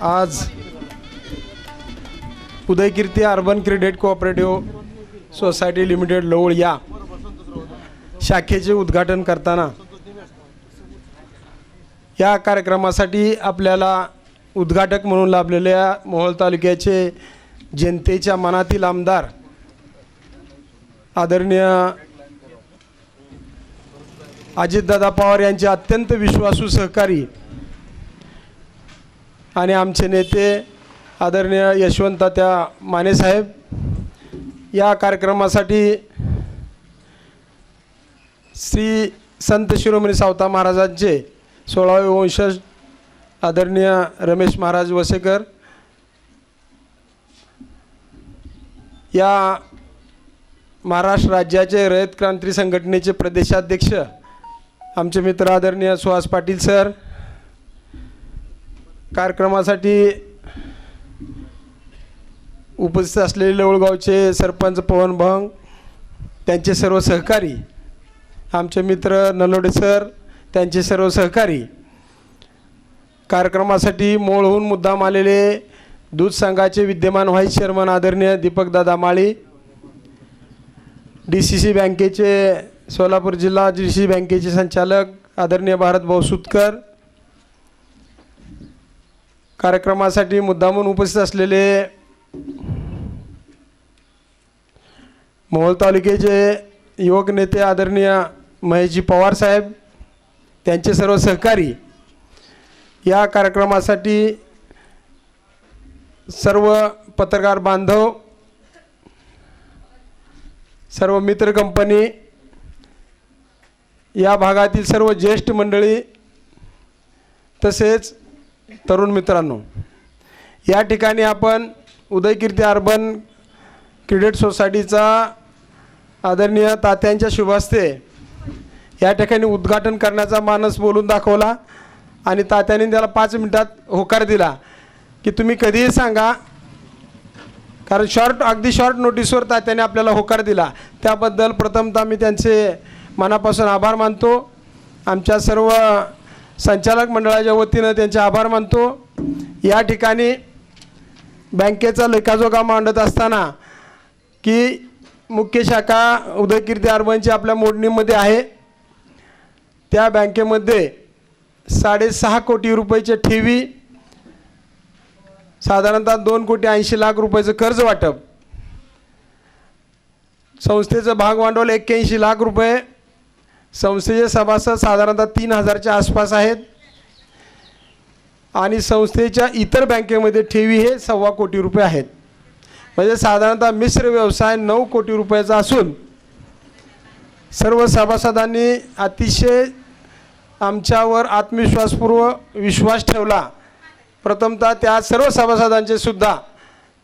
आज Udaykirti urban credit cooperative society limited Laval या शाखेचे उद्घाटन करताना या कार्यक्रमासाठी आपल्याला उद्घाटक म्हणून लाभलेल्या मोहोळ तालुक्याचे जनतेच्या मनातील आमदार आदरणीय अजितदादा पवार यांचे अत्यंत विश्वासू सहकारी आणि आमचे नेते आदरणीय यशवंततात्या माने साहेब, या कार्यक्रमासाठी श्री संत शिरोमणी सावता महाराजांचे 16वे वंशज आदरणीय रमेश महाराज वसेकर, या महाराष्ट्र राज्याचे रयत क्रांती संघटनेचे प्रदेशाध्यक्ष आमचे मित्र आदरणीय सुहास पाटील सर, कार्यक्रमासाठी उपस्थित असलेले लवळगावचे सरपंच पवन भंग, त्यांचे सर्व सहकारी, आमचे मित्र नलोडे सर, त्यांचे सर्व सहकारी, कार्यक्रमासाठी मोळहून मुद्दाम आलेले दूध संघाचे विद्यमान व्हाईस चेअरमन आदरणीय दीपकदादा माळी, DCC बँकेचे सोलापूर जिल्हा DCC बँकेचे संचालक आदरणीय भारतभाऊ सुतकर, कार्यक्रमासाठी मुद्दामून उपस्थित असलेले मोहोळ तालुक्याचे युवक नेते आदरणीय महेशजी पवार साहेब, त्यांचे सर्व सहकारी, या कार्यक्रमासाठी सर्व पत्रकार बांधव, सर्व मित्र कंपनी, या भागातील सर्व ज्येष्ठ मंडळी, तसेच तरुण मित्रांनो, या ठिकाणी आपण उदयकीर्ती अर्बन क्रेडिट सोसायटीचा आदरणीय तात्यांच्या शुभहस्ते या ठिकाणी उद्घाटन करण्याचा मानस बोलून दाखवला आणि तात्यांनी त्याला 5 मिनिटात होकार दिला की तुम्ही कधीही सांगा, कारण अगदी शॉर्ट नोटीसवर तात्याने आपल्याला होकार दिला, त्याबद्दल प्रथमतः मी त्यांचे मनापासून आभार मानतो. आमच्या सर्व संचालक मंडळाच्या वतीनं त्यांचे आभार मानतो. या ठिकाणी बँकेचा लेखाजोखा मांडत असताना की मुख्य शाखा उदयकीर्ती अर्बनची आपल्या मोडणीमध्ये आहे, त्या बँकेमध्ये 6.5 कोटी रुपयाचे ठेवी, साधारणतः 2,80,00,000 रुपयाचं कर्ज वाटप, संस्थेचं भागभांडवल 81 लाख रुपये, संस्थेचे सभासद साधारणतः 3,000च्या आसपास आहेत आणि संस्थेच्या इतर बँकेमध्ये ठेवी हे 1.25 कोटी रुपये आहेत. म्हणजे साधारणतः मिश्र व्यवसाय 9 कोटी रुपयाचा असून सर्व सभासदांनी अतिशय आमच्यावर आत्मविश्वासपूर्वक विश्वास ठेवला. प्रथमतः त्या सर्व सभासदांचे सुद्धा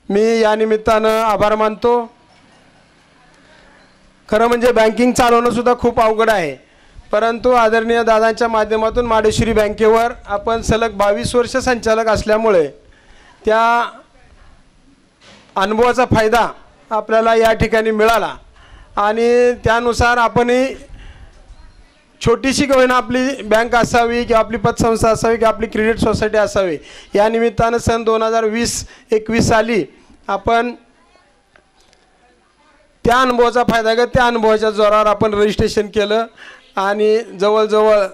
मी या निमित्तानं आभार मानतो. खरं म्हणजे बँकिंग चालवणं सुद्धा खूप अवघड आहे, परंतु आदरणीय दादांच्या माध्यमातून माडेश्वरी बँकेवर आपण सलग 22 वर्ष संचालक असल्यामुळे त्या अनुभवाचा फायदा आपल्याला या ठिकाणी मिळाला आणि त्यानुसार आपणही छोटीशी का होईना आपली बँक असावी किंवा आपली पतसंस्था असावी किंवा आपली क्रेडिट सोसायटी असावी, या निमित्तानं सन 2020-21 साली आपण त्या अनुभवाचा फायदा घेत त्या अनुभवाच्या जोरावर आपण रजिस्ट्रेशन केलं आणि जवळजवळ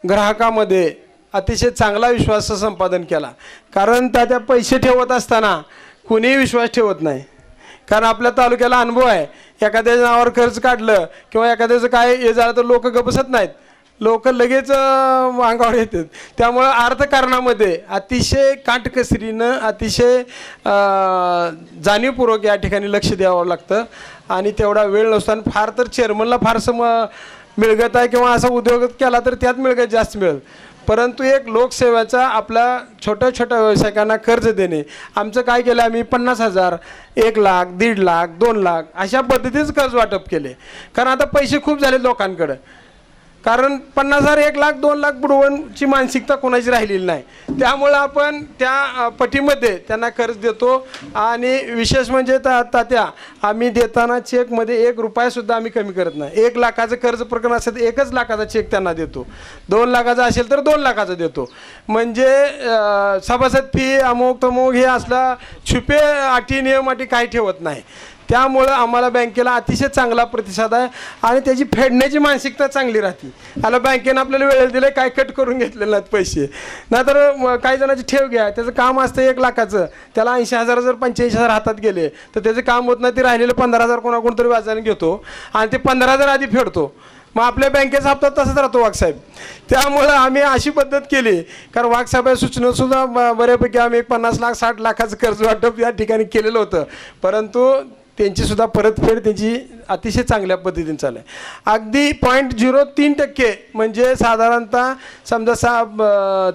ग्राहकामध्ये अतिशय चांगला विश्वास संपादन केला. कारण त्या पैसे ठेवत असताना कुणीही विश्वास ठेवत नाही, कारण आपल्या तालुक्याला अनुभव आहे, एखाद्याच्या नावावर कर्ज काढलं किंवा एखाद्याचं काय हे झालं तर लोक गबसत नाहीत, लोक लगेच अंगावर येतात. त्यामुळं अर्थकारणामध्ये अतिशय काटकसरीनं अतिशय जाणीवपूर्वक या ठिकाणी लक्ष द्यावं लागतं आणि तेवढा वेळ नसताना फार तर चेअरमनला फारसं मिळगत आहे किंवा असा उद्योग केला तर त्यात मिळगत जास्त मिळेल, परंतु एक लोकसेवेचा आपल्या छोट्या छोट्या व्यावसायिकांना कर्ज देणे. आमचं काय केलं, आम्ही 50,000, 1 लाख, 1.5 लाख, 2 लाख अशा पद्धतीचं कर्ज वाटप केले. कारण आता पैसे खूप झाले लोकांकडं, कारण 50,000, 1 लाख, 2 लाख बुडवण्याची मानसिकता कोणाची राहिलेली नाही. त्यामुळं आपण त्या पटीमध्ये त्यांना कर्ज देतो आणि विशेष म्हणजे तात्या आम्ही देताना चेकमध्ये 1 रुपयासुद्धा आम्ही कमी करत नाही. 1 लाखाचं कर्ज प्रकरण असेल तर 1च लाखाचा चेक त्यांना देतो, 2 लाखाचा असेल तर 2 लाखाचा देतो. म्हणजे सभासद फी अमुक तमुक हे असला छुपे अटी नियम अटी काही ठेवत नाही. त्यामुळं आम्हाला बँकेला अतिशय चांगला प्रतिसाद आहे आणि त्याची फेडण्याची मानसिकता चांगली राहते. आला बँकेनं आपल्याला वेळेला दिलं, काय कट करून घेतलेले नाहीत पैसे. नाहीतर काही जणांची ठेव घ्या, त्याचं काम असतं 1 लाखाचं, त्याला 80,000 जर 85,000 हातात गेले तर त्याचं काम होत नाही, ते राहिलेलं 15,000 कोणाकोण तरी व्याजाने घेतो आणि ते 15,000 आधी फेडतो. मग आपल्या बँकेचा हप्ता तसाच राहतो वाघसाहेब. त्यामुळं आम्ही अशी पद्धत केली, कारण वाघसाहेब सूचनेसुद्धा बऱ्यापैकी आम्ही एक 50 लाख 60 लाखाचं कर्ज वाटप या ठिकाणी केलेलं होतं, परंतु त्यांचीसुद्धा परतफेड त्यांची अतिशय चांगल्या पद्धतीने चालू आहे. अगदी 0.03% म्हणजे साधारणतः समजा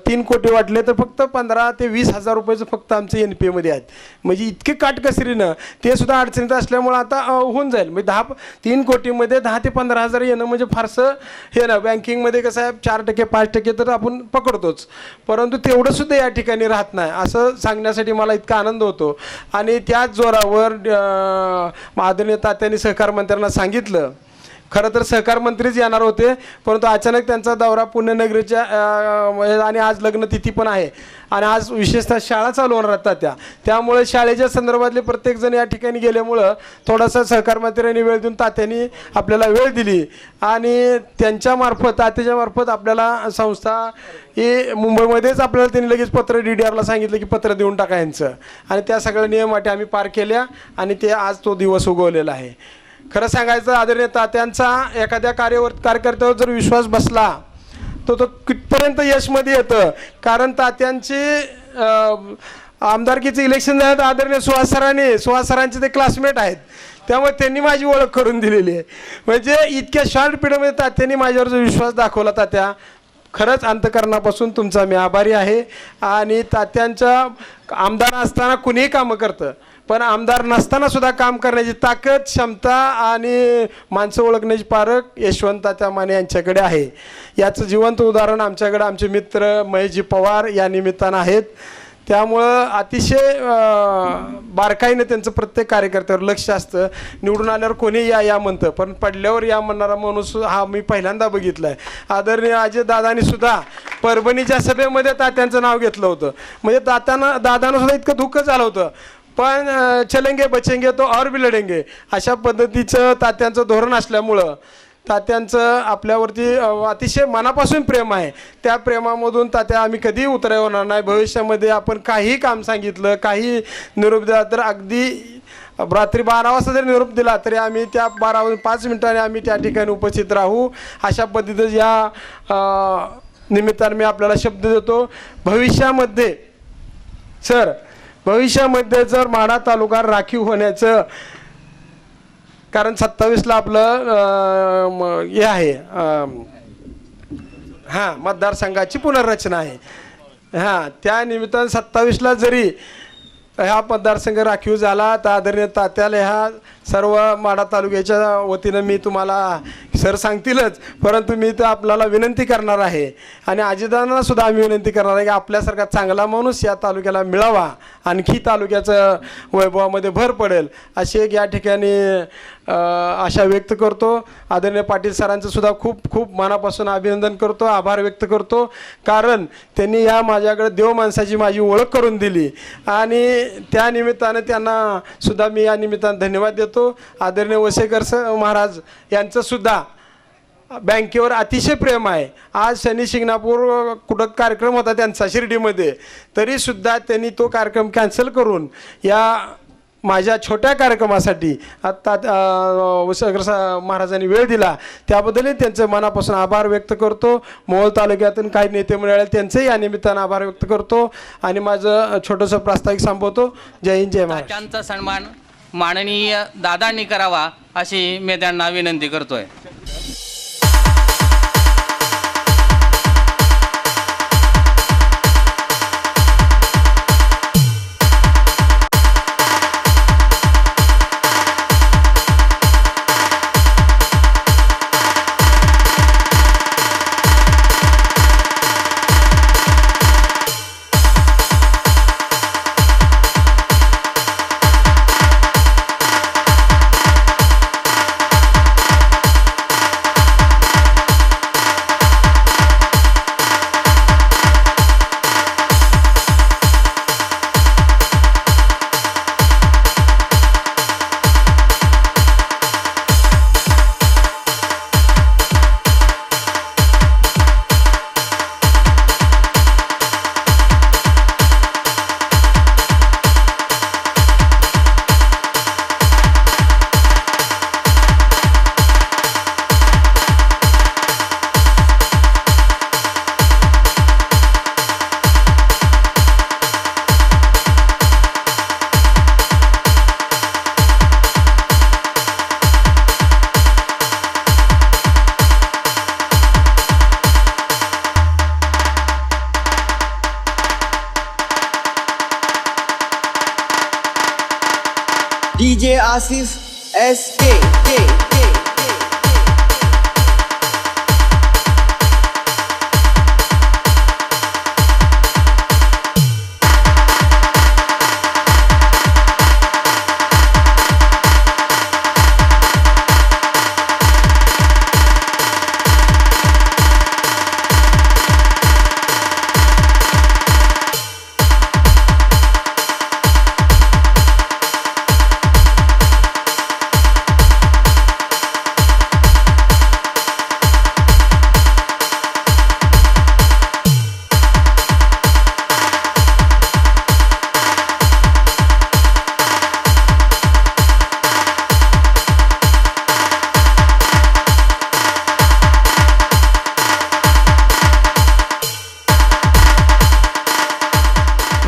3 कोटी वाटले तर फक्त 15 ते 20 हजार रुपयाचं फक्त आमचं NPAमध्ये आहेत. म्हणजे इतके काटकसरीनं ते सुद्धा अडचणीत असल्यामुळं आता होऊन जाईल. म्हणजे 3 कोटीमध्ये 10 ते 15 हजार येणं म्हणजे फारसं हे ना. बँकिंगमध्ये कसं आहे 4% 5% तर आपण पकडतोच, परंतु तेवढंसुद्धा या ठिकाणी राहत नाही असं सांगण्यासाठी मला इतका आनंद होतो. आणि त्याच जोरावर आदरणीय तात्यांनी सहकार मंत्र्यांना सांगितलं. खरं तर सहकार मंत्रीच येणार होते, परंतु अचानक त्यांचा दौरा पुण्यनगरीच्या आणि आज लग्नतिथी पण आहे आणि आज विशेषतः शाळा चालू होणार आहेत त्यामुळे शाळेच्या संदर्भातले प्रत्येकजण या ठिकाणी गेल्यामुळं थोडासा सहकार मंत्र्यांनी वेळ देऊन तात्यांनी आपल्याला वेळ दिली आणि त्यांच्यामार्फत तात्याच्या मार्फत आपल्याला संस्था ही मुंबईमध्येच आपल्याला त्यांनी लगेच पत्र DDRला सांगितलं की पत्र देऊन टाका यांचं, आणि त्या सगळ्या नियम अटी आम्ही पार केल्या आणि ते आज तो दिवस उगवलेला आहे. खरं सांगायचं आदरणीय तात्यांचा एखाद्या कार्यकर्त्यावर जर विश्वास बसला तो कितपर्यंत यशमध्ये येतं. कारण तात्यांची आमदारकीचं इलेक्शन झालं तर आदरणीय सुहास सरांचे ते क्लासमेट आहेत, त्यामुळे त्यांनी माझी ओळख करून दिलेली आहे. म्हणजे इतक्या शॉर्ट पिरियडमध्ये तात्यांनी माझ्यावर जो विश्वास दाखवला, तात्या खरंच अंतःकरणापासून तुमचा मी आभारी आहे. आणि तात्यांच्या आमदार असताना कुणीही कामं करतं, पण आमदार नसताना सुद्धा काम करण्याची ताकद, क्षमता आणि माणसं ओळखण्याची पारख यशवंत तात्या माने यांच्याकडे आहे. याचं जिवंत उदाहरण आमच्याकडे आमचे मित्र महेशजी पवार या निमित्तानं आहेत. त्यामुळं अतिशय बारकाईनं त्यांचं प्रत्येक कार्यकर्त्यावर लक्ष असतं. निवडून आल्यावर कोणी या म्हणतं, पण पडल्यावर या म्हणणारा माणूस हा मी पहिल्यांदा बघितला आहे. आदरणीय अजयदादांनी सुद्धा परभणीच्या सभेमध्ये तात्यांचं नाव घेतलं होतं. म्हणजे दादानं सुद्धा इतकं दुःख झालं होतं, पण चलेंगे बचेंगे तो और भी लढेंगे अशा पद्धतीचं तात्यांचं धोरण असल्यामुळं तात्यांचं आपल्यावरती अतिशय मनापासून प्रेम आहे. त्या प्रेमामधून तात्या आम्ही कधीही उतराय होणार नाही. भविष्यामध्ये आपण काहीही काम सांगितलं, काही निरोप दिला तर अगदी रात्री 12 वाजता जरी निरोप दिला तरी आम्ही त्या 12 वाजून 5 मिनिटांनी आम्ही त्या ठिकाणी उपस्थित राहू. अशा पद्धतीचं या निमित्तानं मी आपल्याला शब्द देतो. भविष्यामध्ये जर माढा तालुका राखीव होण्याचं, कारण 27ला आपलं हे आहे मतदारसंघाची पुनर्रचना आहे. त्या निमित्तानं 27ला जरी हा मतदारसंघ राखीव झाला तर आदरणीय तात्याला ह्या सर्व माढा तालुक्याच्या वतीनं मी तुम्हाला सर सांगतीलच, परंतु मी तर आपल्याला विनंती करणार आहे आणि अजितदादांना सुद्धा आम्ही विनंती करणार आहे की आपल्यासारखा चांगला माणूस या तालुक्याला मिळावा, आणखी तालुक्याचं वैभवामध्ये भर पडेल अशी एक या ठिकाणी आशा व्यक्त करतो. आदरणीय पाटील सरांचं सुद्धा खूप खूप मनापासून अभिनंदन करतो, आभार व्यक्त करतो, कारण त्यांनी या माझ्याकडे देव माणसाची माझी ओळख करून दिली आणि त्या निमित्तानं त्यांना सुद्धा मी या निमित्तानं धन्यवाद देतो. आदरणीय वसेकर महाराज यांचं सुद्धा बँकेवर अतिशय प्रेम आहे. आज शनी शिंगणापूर कुठं कार्यक्रम होता त्यांचा शिर्डीमध्ये, तरीसुद्धा त्यांनी तो कार्यक्रम कॅन्सल करून या माझ्या छोट्या कार्यक्रमासाठी आत्ता वसेकर महाराजांनी वेळ दिला, त्याबद्दलही त्यांचं मनापासून आभार व्यक्त करतो. मोहोळ तालुक्यातून काही नेते मिळाले त्यांचंही या निमित्तानं आभार व्यक्त करतो आणि माझं छोटंसं प्रास्ताविक संपवतो. जय हिंद जय महाराष्ट्र. त्यांचा सन्मान माननीय दादांनी करावा अशी मी त्यांना विनंती करतोय. आसिफ SK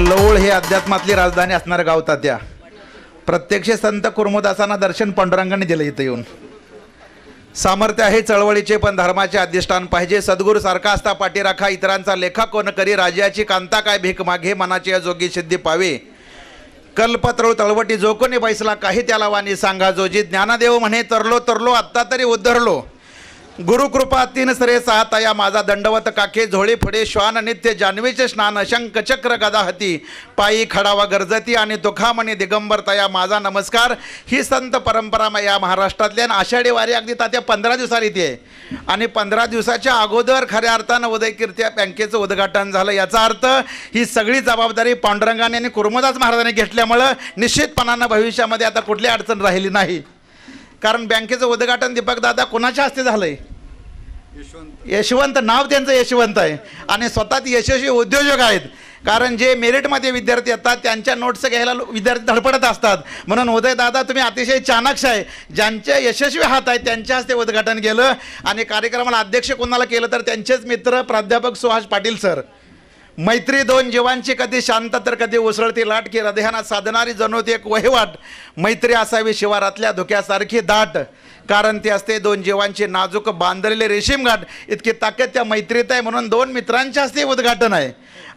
लवळ हे अध्यात्मातली राजधानी असणारं गाव तात्या. प्रत्यक्ष संत कुर्मदासांना दर्शन पांडुरंगाने दिलं इथं येऊन. सामर्थ्य आहे चळवळीचे पण धर्माचे अधिष्ठान पाहिजे. सद्गुरू सारखा असता पाठीराखा इतरांचा लेखा कोण करी. राजाची कांता काय भीक मागे मनाची या जोगी सिद्धी पावे. कल्पतरू तळवटी जो कोणी बैसला काही त्याला वाणी सांगा. जो जी ज्ञानदेव म्हणे तरलो तरलो आत्ता तरी उद्धरलो. गुरुकृपा तीन सरे साहताया माझा दंडवत काखे झोळी फुडे श्वान नित्य जान्हवीचे स्नान शंख चक्र गदा हती पायी खडावा गरजती आणि तुखामणी दिगंबर तया माझा नमस्कार. ही संत परंपरा या महाराष्ट्रातल्या आषाढी वारी अगदी तात्या 15 दिवसाला येते आणि 15 दिवसाच्या अगोदर खऱ्या अर्थानं उदयकीर्ती बँकेचं उद्घाटन झालं. याचा अर्थ ही सगळी जबाबदारी पांडुरंगाने आणि कुर्मदास महाराजांनी घेतल्यामुळं निश्चितपणानं भविष्यामध्ये आता कुठली अडचण राहिली नाही. कारण बँकेचं उद्घाटन दीपक दादा कोणाच्या हस्ते झालंय? यशवंत नाव त्यांचं यशवंत आहे आणि स्वतः यशस्वी उद्योजक आहेत. कारण जे मेरिटमध्ये विद्यार्थी येतात त्यांच्या नोट्स घ्यायला विद्यार्थी धडपडत असतात. म्हणून उदय दादा तुम्ही अतिशय चाणाक्ष आहे. ज्यांचे यशस्वी हात आहेत त्यांच्या हस्ते उद्घाटन केलं आणि कार्यक्रमाला अध्यक्ष कोणाला केलं तर त्यांचेच मित्र प्राध्यापक सुहास पाटील सर. मैत्री दोन जीवांची कधी शांत तर कधी उसळती लाट की हृदयाना साधणारी जणू एक वहिवाट. मैत्री असावी शिवारातल्या धुक्यासारखी दाट कारण ती असते दोन जीवांची नाजूक बांधलेले रेशीम गाठ. इतकी ताकद त्या मैत्रीत आहे म्हणून दोन मित्रांच्या हस्ते उद्घाटन आहे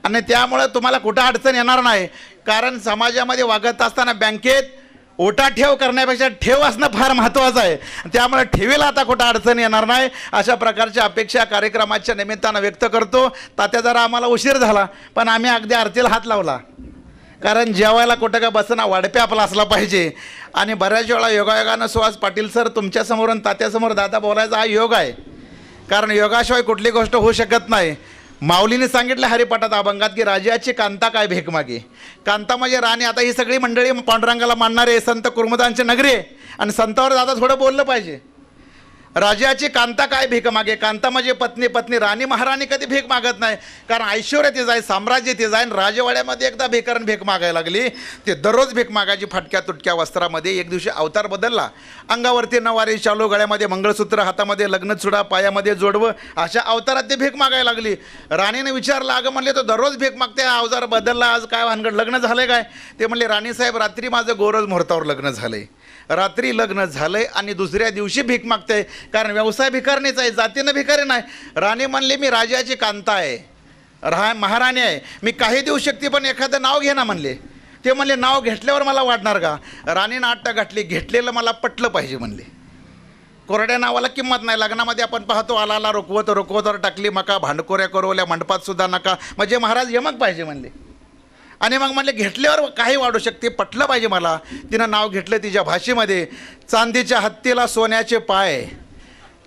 आणि त्यामुळं तुम्हाला कुठं अडचण येणार नाही. कारण समाजामध्ये वागत असताना बँकेत ओटा ठेव करण्यापेक्षा ठेव असणं फार महत्त्वाचं आहे. त्यामुळे ठेवीला आता कुठं अडचण येणार नाही अशा प्रकारच्या अपेक्षा कार्यक्रमाच्या निमित्तानं व्यक्त करतो. तात्या जरा आम्हाला उशीर झाला पण आम्ही अगदी आरतीला हात लावला. कारण जेवायला कुठं का बसणं वाढपे आपला असला पाहिजे आणि बऱ्याच वेळा योगायोगानं सुहास पाटील सर तुमच्यासमोर आणि तात्यासमोर दादा बोलायचा हा योग आहे. कारण योगाशिवाय कुठली गोष्ट होऊ शकत नाही. माऊलीने सांगितलं हरिपाठात अभंगात की राजाची कांता काय भीक मागे. कांता म्हणजे राणी. आता ही सगळी मंडळी पांडुरंगाला मानणारे संत कुर्मदांची नगरी आहे आणि संतावर दादा थोडं बोललं पाहिजे. राजाची कांता काय भीक मागे. कांता म्हणजे पत्नी. पत्नी राणी महाराणी कधी भीक मागत नाही कारण ऐश्वर्य ते जाय साम्राज्य ते जाय. राजवाड्यामध्ये एकदा भिकारण भीक मागायला लागली. ते दररोज भीक मागायची फाटक्या तुटक्या वस्त्रामध्ये. एक दिवशी अवतार बदलला. अंगावरती नवारी चालू गळ्यामध्ये मंगळसूत्र हातामध्ये लग्नचुडा पायामध्ये जोडवं अशा अवतारात ते भीक मागायला लागली. राणीने विचारलं अगं म्हणले तो दररोज भीक मागते अवतार बदलला आज काय भानगड लग्न झालं काय. ते म्हणले राणीसाहेब रात्री माझं गोरज मुहूर्तावर लग्न झालंय. रात्री लग्न झालंय आणि दुसऱ्या दिवशी भीक मागते कारण व्यवसाय भिकारणीचा आहे जातीनं भिकारी नाही. राणी म्हणली मी राजाची कांता आहे महाराणी आहे मी काही देऊ शकते पण एखादं नाव घे ना म्हणले. ते म्हणले नाव घेतल्यावर मला वाटणार का. राणीनं आट्टा घातली घेतलेलं मला पटलं पाहिजे म्हणले. कोरड्या नावाला किंमत नाही. लग्नामध्ये आपण पाहतो आला रुकवतवर टाकली मका भांडकोऱ्या करवल्या मंडपात सुद्धा नका म्हणजे महाराज यमक पाहिजे म्हणले. आणि मग म्हणले घेतल्यावर काही वाढू शकते पटलं पाहिजे मला. तिनं नाव घेतलं तिच्या भाषेमध्ये. चांदीच्या हत्तीला सोन्याचे पाय.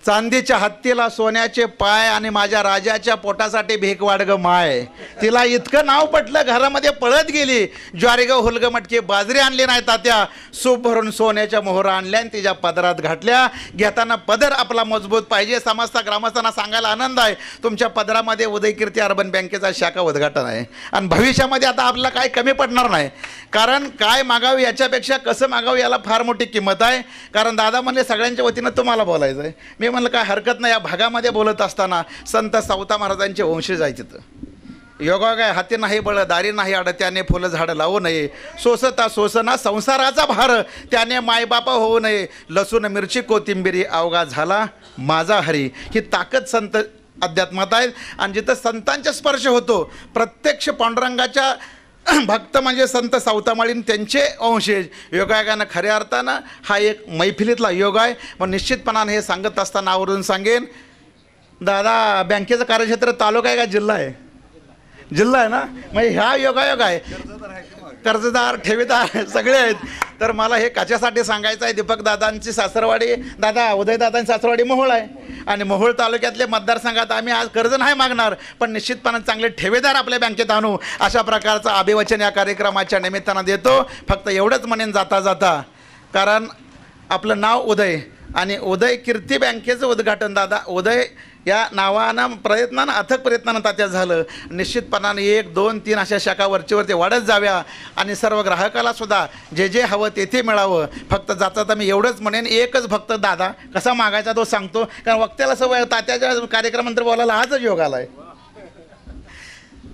चांदीच्या हत्तीला सोन्याचे पाय आणि माझ्या राजाच्या पोटासाठी भीक वाढ ग माय. तिला इतकं नाव पटलं घरामध्ये पळत गेली. ज्वारी ग हुलग मटकी बाजरी आणली नाही तात्या. सूप भरून सोन्याच्या मोहरा आणल्या आणि तिच्या पदरात घातल्या. घेताना पदर आपला मजबूत पाहिजे. समजता ग्रामस्थांना सांगायला आनंद आहे तुमच्या पदरामध्ये उदयकीर्ती अर्बन बँकेचा शाखा उद्घाटन आहे आणि भविष्यामध्ये आता आपल्याला काय कमी पडणार नाही. कारण काय मागावं याच्यापेक्षा कसं मागावं याला फार मोठी किंमत आहे. कारण दादा म्हणले सगळ्यांच्या वतीनं तुम्हाला बोलायचं आहे. मी म्हणलं काय हरकत नाही. या भागामध्ये बोलत असताना संत सावता महाराजांचे वंशज आहे तिथं. योगा काय हाती नाही बळ दारी नाही आड त्याने फुलं झाडं लावू नये. सोसता सोसना संसाराचा भार त्याने मायबापा होऊ नये. लसूण मिरची कोथिंबिरी अवघा झाला माझा हरी. ही ताकद संत अध्यात्मात आहे आणि जिथं संतांचा स्पर्श होतो प्रत्यक्ष पांडुरंगाच्या भक्त म्हणजे संत सावतामाळीन त्यांचे वंशज योगायोगानं खऱ्या अर्थानं हा एक मैफिलीतला योग आहे. पण निश्चितपणानं हे सांगत असताना आवर्जून सांगेन, दादा बँकेचं कार्यक्षेत्र तालुका आहे का जिल्हा आहे? जिल्हा आहे ना. म्हणजे ह्या योगायोग आहे, कर्जदार ठेवीदार सगळे आहेत. तर मला हे कशासाठी सांगायचं आहे, दीपक दादांची सासरवाडी, दादा उदयदादांची सासरवाडी मोहोळ आहे आणि मोहोळ तालुक्यातले मतदारसंघात आम्ही आज कर्ज नाही मागणार, पण निश्चितपणे चांगले ठेवीदार आपल्या बँकेत आणू, अशा प्रकारचं अभिवचन या कार्यक्रमाच्या निमित्तानं देतो. फक्त एवढंच म्हणेन जाता जाता, कारण आपलं नाव उदय आणि उदय कीर्ती बँकेचं उद्घाटन दादा उदय या नावानं प्रयत्नानं अथक प्रयत्नानं तात्या झालं. निश्चितपणाने 1, 2, 3 अशा शाखा वरचेवरती वाढत जाव्या आणि सर्व ग्राहकाला सुद्धा जे जे हवं तेथे मिळावं. फक्त जाता मी एवढंच म्हणेन, एकच फक्त दादा कसा मागायचा तो सांगतो, कारण वक्त्याला सवय तात्याच्या कार्यक्रमानंतर बोलायला आजच योग आला आहे.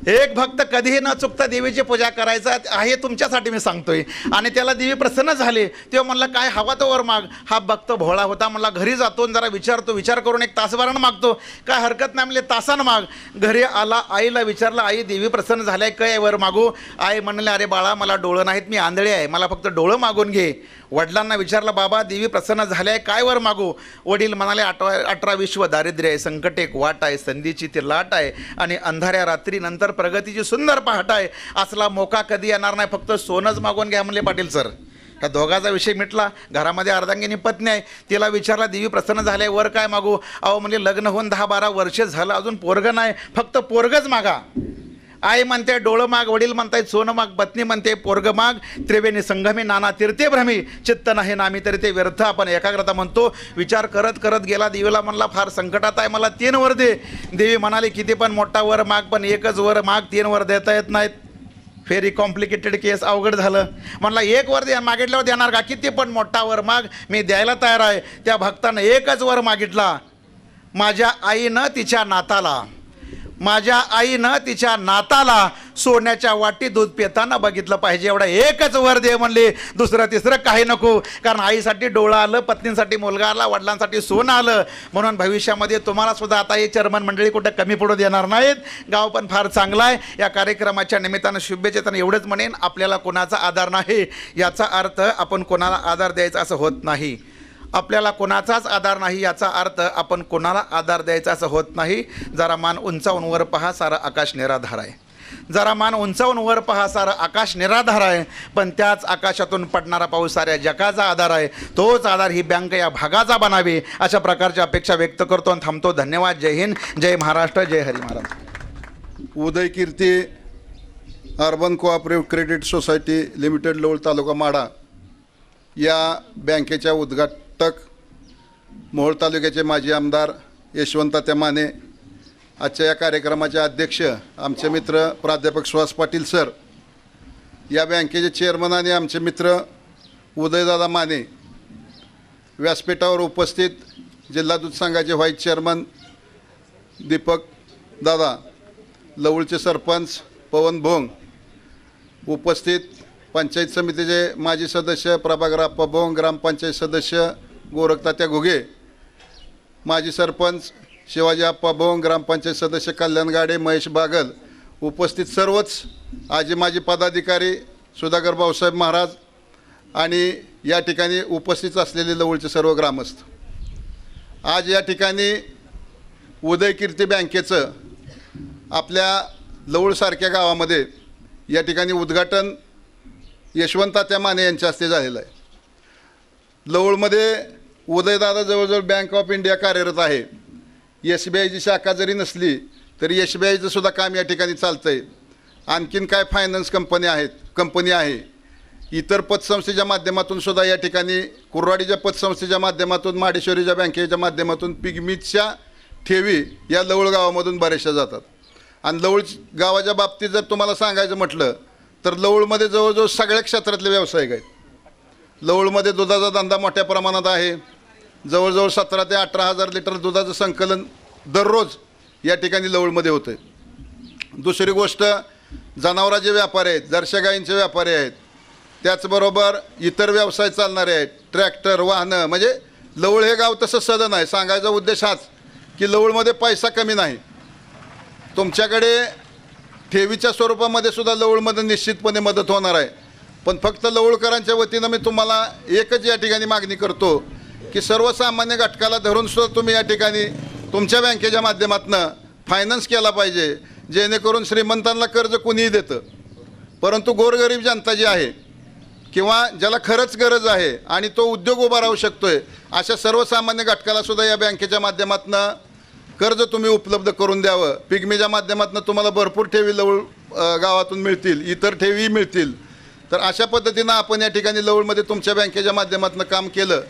एक भक्त कधीही न चुकता देवीची पूजा करायचा आहे तुमच्यासाठी मी सांगतोय. आणि त्याला देवी प्रसन्न झाली, तेव्हा म्हणला काय हवा तो वर माग. हा भक्त भोळा होता, म्हणला घरी जातो जरा विचारतो, विचार करून 1 तासभरानं मागतो, काय हरकत नाही म्हणले तासानं माग. घरी आला, आईला विचारलं, आई देवी प्रसन्न झाल्या काय वर मागू? आई म्हणले, अरे बाळा मला डोळं नाहीत, मी आंधळे आहे, मला फक्त डोळं मागून घे. वडिलांना विचारलं, बाबा देवी प्रसन्न झाल्या आहे काय वर मागू? वडील म्हणाले, 18 विश्व दारिद्र्य आहे, संकट एक वाट आहे, संधीची ती लाट आहे आणि अंधाऱ्या रात्रीनंतर प्रगतीची सुंदर पहाट आहे. असला मोका कधी येणार नाही, फक्त सोनंच मागून घ्या म्हणले पाटील सर. त्या दोघाचा विषय मिटला. घरामध्ये अर्धांगिनी पत्नी आहे, तिला विचारला देवी प्रसन्न झाले वर काय मागू? अहो म्हणजे लग्न होऊन 10-12 वर्ष झालं, अजून पोरगं नाही, फक्त पोरगंच मागा. आई म्हणते डोळं माग, वडील म्हणतायत सोनं माग, पत्नी म्हणते पोरग माग. त्रिवेणी संगमी नाना तीर्थे भ्रमी, चित्त नाही नामी तरी ते व्यर्थ. आपण एकाग्रता म्हणतो. विचार करत करत गेला, देवीला म्हणला फार संकटात आहे, मला 3 वर दे. देवी म्हणाली किती पण मोठा वर माग, पण एकच वर माग, 3 वर देता येत नाहीत. व्हेरी कॉम्प्लिकेटेड केस, अवघड झालं. म्हणला 1 वर द्या, मागितल्यावर देणार का? किती पण मोठा वर माग, मी द्यायला तयार आहे. त्या भक्तानं एकच वर मागितला, माझ्या आईनं तिच्या नाताला, माझ्या आईनं तिच्या नाताला सोन्याच्या वाटी दूध पिताना बघितलं पाहिजे. एवढा एकच वर दे म्हणले, दुसरं तिसरं काही नको. कारण आईसाठी डोळं आलं, पत्नीसाठी मुलगा आला, वडिलांसाठी सोनं आलं. म्हणून भविष्यामध्ये तुम्हाला सुद्धा आता हे चेअरमन मंडळी कुठं कमी पडू देणार नाहीत. गाव पण फार चांगला आहे. या कार्यक्रमाच्या निमित्तानं शुभेच्छा. एवढंच म्हणेन, आपल्याला कोणाचा आधार नाही याचा अर्थ आपण कोणाला आधार द्यायचा असं होत नाही. आपल्याला कोणाचाच आधार नाही याचा अर्थ आपण कोणाला आधार द्यायचा असं होत नाही. जरा मान उंचावून वर पहा, सारं आकाश निराधार आहे. जरा मान उंचावून वर पहा, सारं आकाश निराधार आहे. पण त्याच आकाशातून पडणारा पाऊस साऱ्या जगाचा आधार आहे. तोच आधार ही बँक या भागाचा बनावी, अशा प्रकारची अपेक्षा व्यक्त करतो आणि थांबतो. धन्यवाद. जय हिंद, जय महाराष्ट्र, जय Hari Maharaj. Uday Kirti urban cooperative credit society limited Laval taluka Madha या बँकेच्या उद्घाटक मोहोळ तालुक्याचे माजी आमदार यशवंत माने, आजच्या या कार्यक्रमाचे अध्यक्ष आमचे मित्र प्राध्यापक सुहास पाटील सर, या बँकेचे चेअरमन आणि आमचे मित्र उदयदादा माने, व्यासपीठावर उपस्थित जिल्हा दूध संघाचे व्हाईस चेअरमन दीपक दादा, लवळचे सरपंच पवन भोंग, उपस्थित पंचायत समितीचे माजी सदस्य प्रभाकर आप्पा भोंग, ग्रामपंचायत सदस्य गोरखतात्या घुगे, माजी सरपंच शिवाजी आप्पा भोंग, ग्रामपंचायत सदस्य कल्याण गाडे, महेश बागल, उपस्थित सर्वच आजी माजी पदाधिकारी, सुधाकर भाऊसाहेब महाराज आणि या ठिकाणी उपस्थित असलेले लवळचे सर्व ग्रामस्थ. आज या ठिकाणी उदय कीर्ती बँकेचं आपल्या लवळसारख्या गावामध्ये या ठिकाणी उद्घाटन यशवंत माने यांच्या हस्ते झालेलं आहे. लवळमध्ये उदयदादा जवळजवळ बँक ऑफ इंडिया कार्यरत आहे. SBIची शाखा जरी नसली तरी SBIचं सुद्धा काम या ठिकाणी चालतं आहे. आणखीन काय फायनान्स कंपनी आहे. इतर पतसंस्थेच्या माध्यमातून सुद्धा या ठिकाणी कुर्राडीच्या पतसंस्थेच्या माध्यमातून, माडेश्वरीच्या बँकेच्या माध्यमातून पिगमीच्या ठेवी या लवळ गावामधून बऱ्याचशा जातात. आणि लवळ गावाच्या बाबतीत जर तुम्हाला सांगायचं म्हटलं तर लवळमध्ये जवळजवळ सगळ्या क्षेत्रातले व्यावसायिक आहेत. लवळमध्ये दुधाचा धंदा मोठ्या प्रमाणात आहे. जवळजवळ 17 ते 18 हजार लिटर दुधाचं संकलन दररोज या ठिकाणी लवळमध्ये होतं आहे. दुसरी गोष्ट, जनावरांचे व्यापारी आहेत, जर्सी गायींचे व्यापारी आहेत, त्याचबरोबर इतर व्यवसाय चालणारे आहेत, ट्रॅक्टर, वाहनं. म्हणजे लवळ हे गाव तसं सदन आहे. सांगायचा उद्देश हाच की लवळमध्ये पैसा कमी नाही. तुमच्याकडे ठेवीच्या स्वरूपामध्ये सुद्धा लवळमध्ये निश्चितपणे मदत होणार आहे. पण फक्त लवळकरांच्या वतीनं मी तुम्हाला एकच या ठिकाणी मागणी करतो की सर्वसामान्य घटकाला धरून सुद्धा तुम्ही या ठिकाणी तुमच्या बँकेच्या माध्यमातून फायनान्स केला पाहिजे, जेणेकरून श्रीमंतांना कर्ज कुणीही देतं, परंतु गोरगरीब जनता जी आहे किंवा ज्याला खरंच गरज आहे आणि तो उद्योग उभा राहू शकतोय अशा सर्वसामान्य घटकाला सुद्धा या बँकेच्या माध्यमातून कर्ज तुम्ही उपलब्ध करून द्यावं. पिगमीच्या माध्यमातून तुम्हाला भरपूर ठेवी लवळ गावातून मिळतील, इतर ठेवीही मिळतील. तर अशा पद्धतीनं आपण या ठिकाणी लवळमध्ये तुमच्या बँकेच्या माध्यमातून काम केलं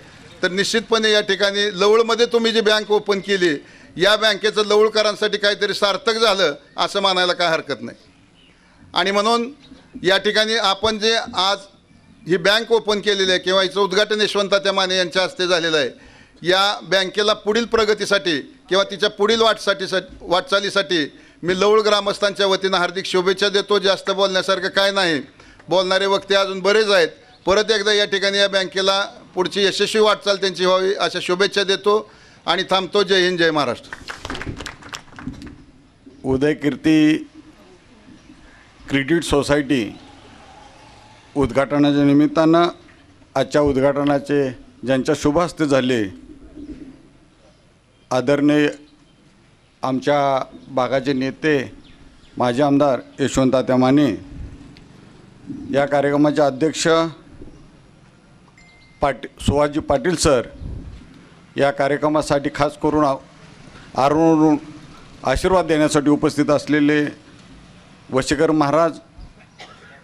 तर निश्चितपणे या ठिकाणी लवळमध्ये तुम्ही जी बँक ओपन केली या बँकेचं लवळकरांसाठी काहीतरी सार्थक झालं असं मानायला काय हरकत नाही. आणि म्हणून या ठिकाणी आपण जे आज ही बँक ओपन केलेली आहे किंवा हिचं उद्घाटन यशवंतराव माने यांच्या हस्ते झालेलं आहे, या बँकेला पुढील प्रगतीसाठी किंवा तिच्या पुढील वाटचालीसाठी मी लवळ ग्रामस्थांच्या वतीनं हार्दिक शुभेच्छा देतो. जास्त बोलण्यासारखं काय नाही, बोलणारे वक्ते अजून बरेच आहेत. परत एकदा या ठिकाणी या बँकेला पुढची यशस्वी वाटचाल त्यांची व्हावी अशा शुभेच्छा देतो आणि थांबतो. जय हिंद, जय महाराष्ट्र. उदयकीर्ती क्रेडिट सोसायटी उद्घाटनाच्या निमित्तानं आजच्या उद्घाटनाचे ज्यांच्या शुभ हस्ते झाले आदरणीय आमच्या भागाचे नेते माजी आमदार यशवंतराव माने, या कार्यक्रमाचे अध्यक्ष सुहासजी पाटील सर, या कार्यक्रमासाठी खास करून आरूण आशीर्वाद देण्यासाठी उपस्थित असलेले वशीकर महाराज,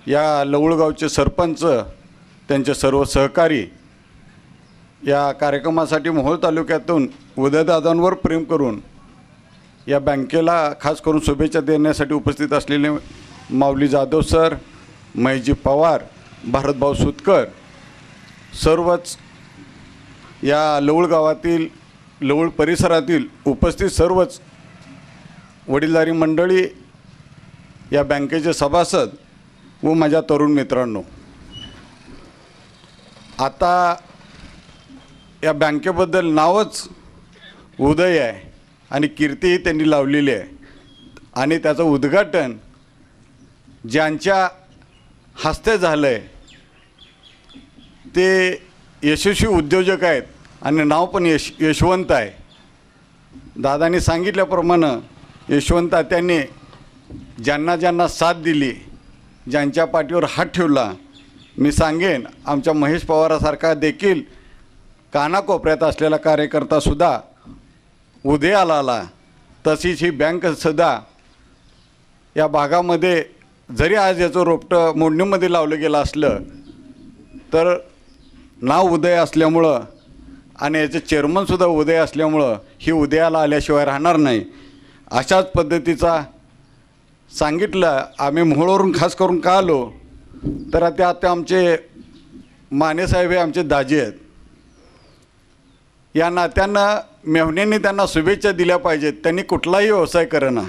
या लवळगावचे सरपंच, त्यांचे सर्व सहकारी, या कार्यक्रमासाठी मोहोळ तालुक्यातून उदयदादांवर प्रेम करून या बँकेला खास करून शुभेच्छा देण्यासाठी उपस्थित असलेले माऊली जाधव सर, महेशजी पवार, भारतभाऊ सुतकर, सर्वच या लवळ गावातील लवळ परिसरातील उपस्थित सर्वच वडीलधारी मंडळी, या बँकेचे सभासद व माझ्या तरुण मित्रांनो, आता या बँकेबद्दल नावच उदय आहे आणि कीर्तीही त्यांनी लावलेली आहे आणि त्याचं उद्घाटन ज्यांच्या हस्ते झालं आहे ते यशस्वी उद्योजक आहेत आणि नाव पण यशवंत आहे. दादांनी सांगितल्याप्रमाणे यशवंत त्यांनी ज्यांना ज्यांना साथ दिली, ज्यांच्या पाठीवर हात ठेवला, मी सांगेन आमच्या महेश पवारासारखा देखील कानाकोपऱ्यात असलेला कार्यकर्तासुद्धा उदयाला आला. तशीच ही बँकसुद्धा या भागामध्ये जरी आज याचं रोपटं मोडणीमध्ये लावलं गेलं असलं तर नाव उदय असल्यामुळं आणि याचे चेअरमनसुद्धा उदय असल्यामुळं ही उदयाला आल्याशिवाय राहणार नाही. अशाच पद्धतीचा सांगितलं. आम्ही मोहोळवरून खास करून का आलो तर आता आमचे मानेसाहेब हे आमचे दाजी आहेत. या नात्यानं मेव्हण्यांनी त्यांना शुभेच्छा दिल्या पाहिजेत. त्यांनी कुठलाही व्यवसाय करेना,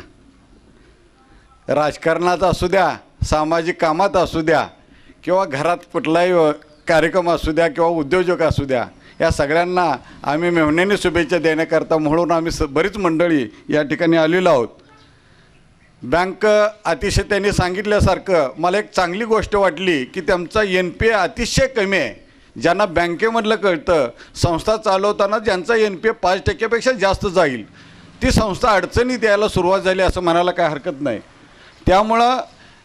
राजकारणाचा असू द्या, सामाजिक कामात असू द्या किंवा घरात कुठलाही कार्यक्रम असू द्या किंवा उद्योजक असू द्या, या सगळ्यांना आम्ही मेव्हण्यांनी शुभेच्छा देण्याकरता म्हणून आम्ही बरीच मंडळी या ठिकाणी आलेलो आहोत. बँक अतिशय त्यांनी सांगितल्यासारखं मला एक चांगली गोष्ट वाटली की त्यांचा NPA अतिशय कमी आहे. ज्यांना बँकेमधलं कळतं संस्था चालवताना ज्यांचा NPA 5% जास्त जाईल ती संस्था अडचणीत यायला सुरुवात झाली असं म्हणायला काय हरकत नाही. त्यामुळं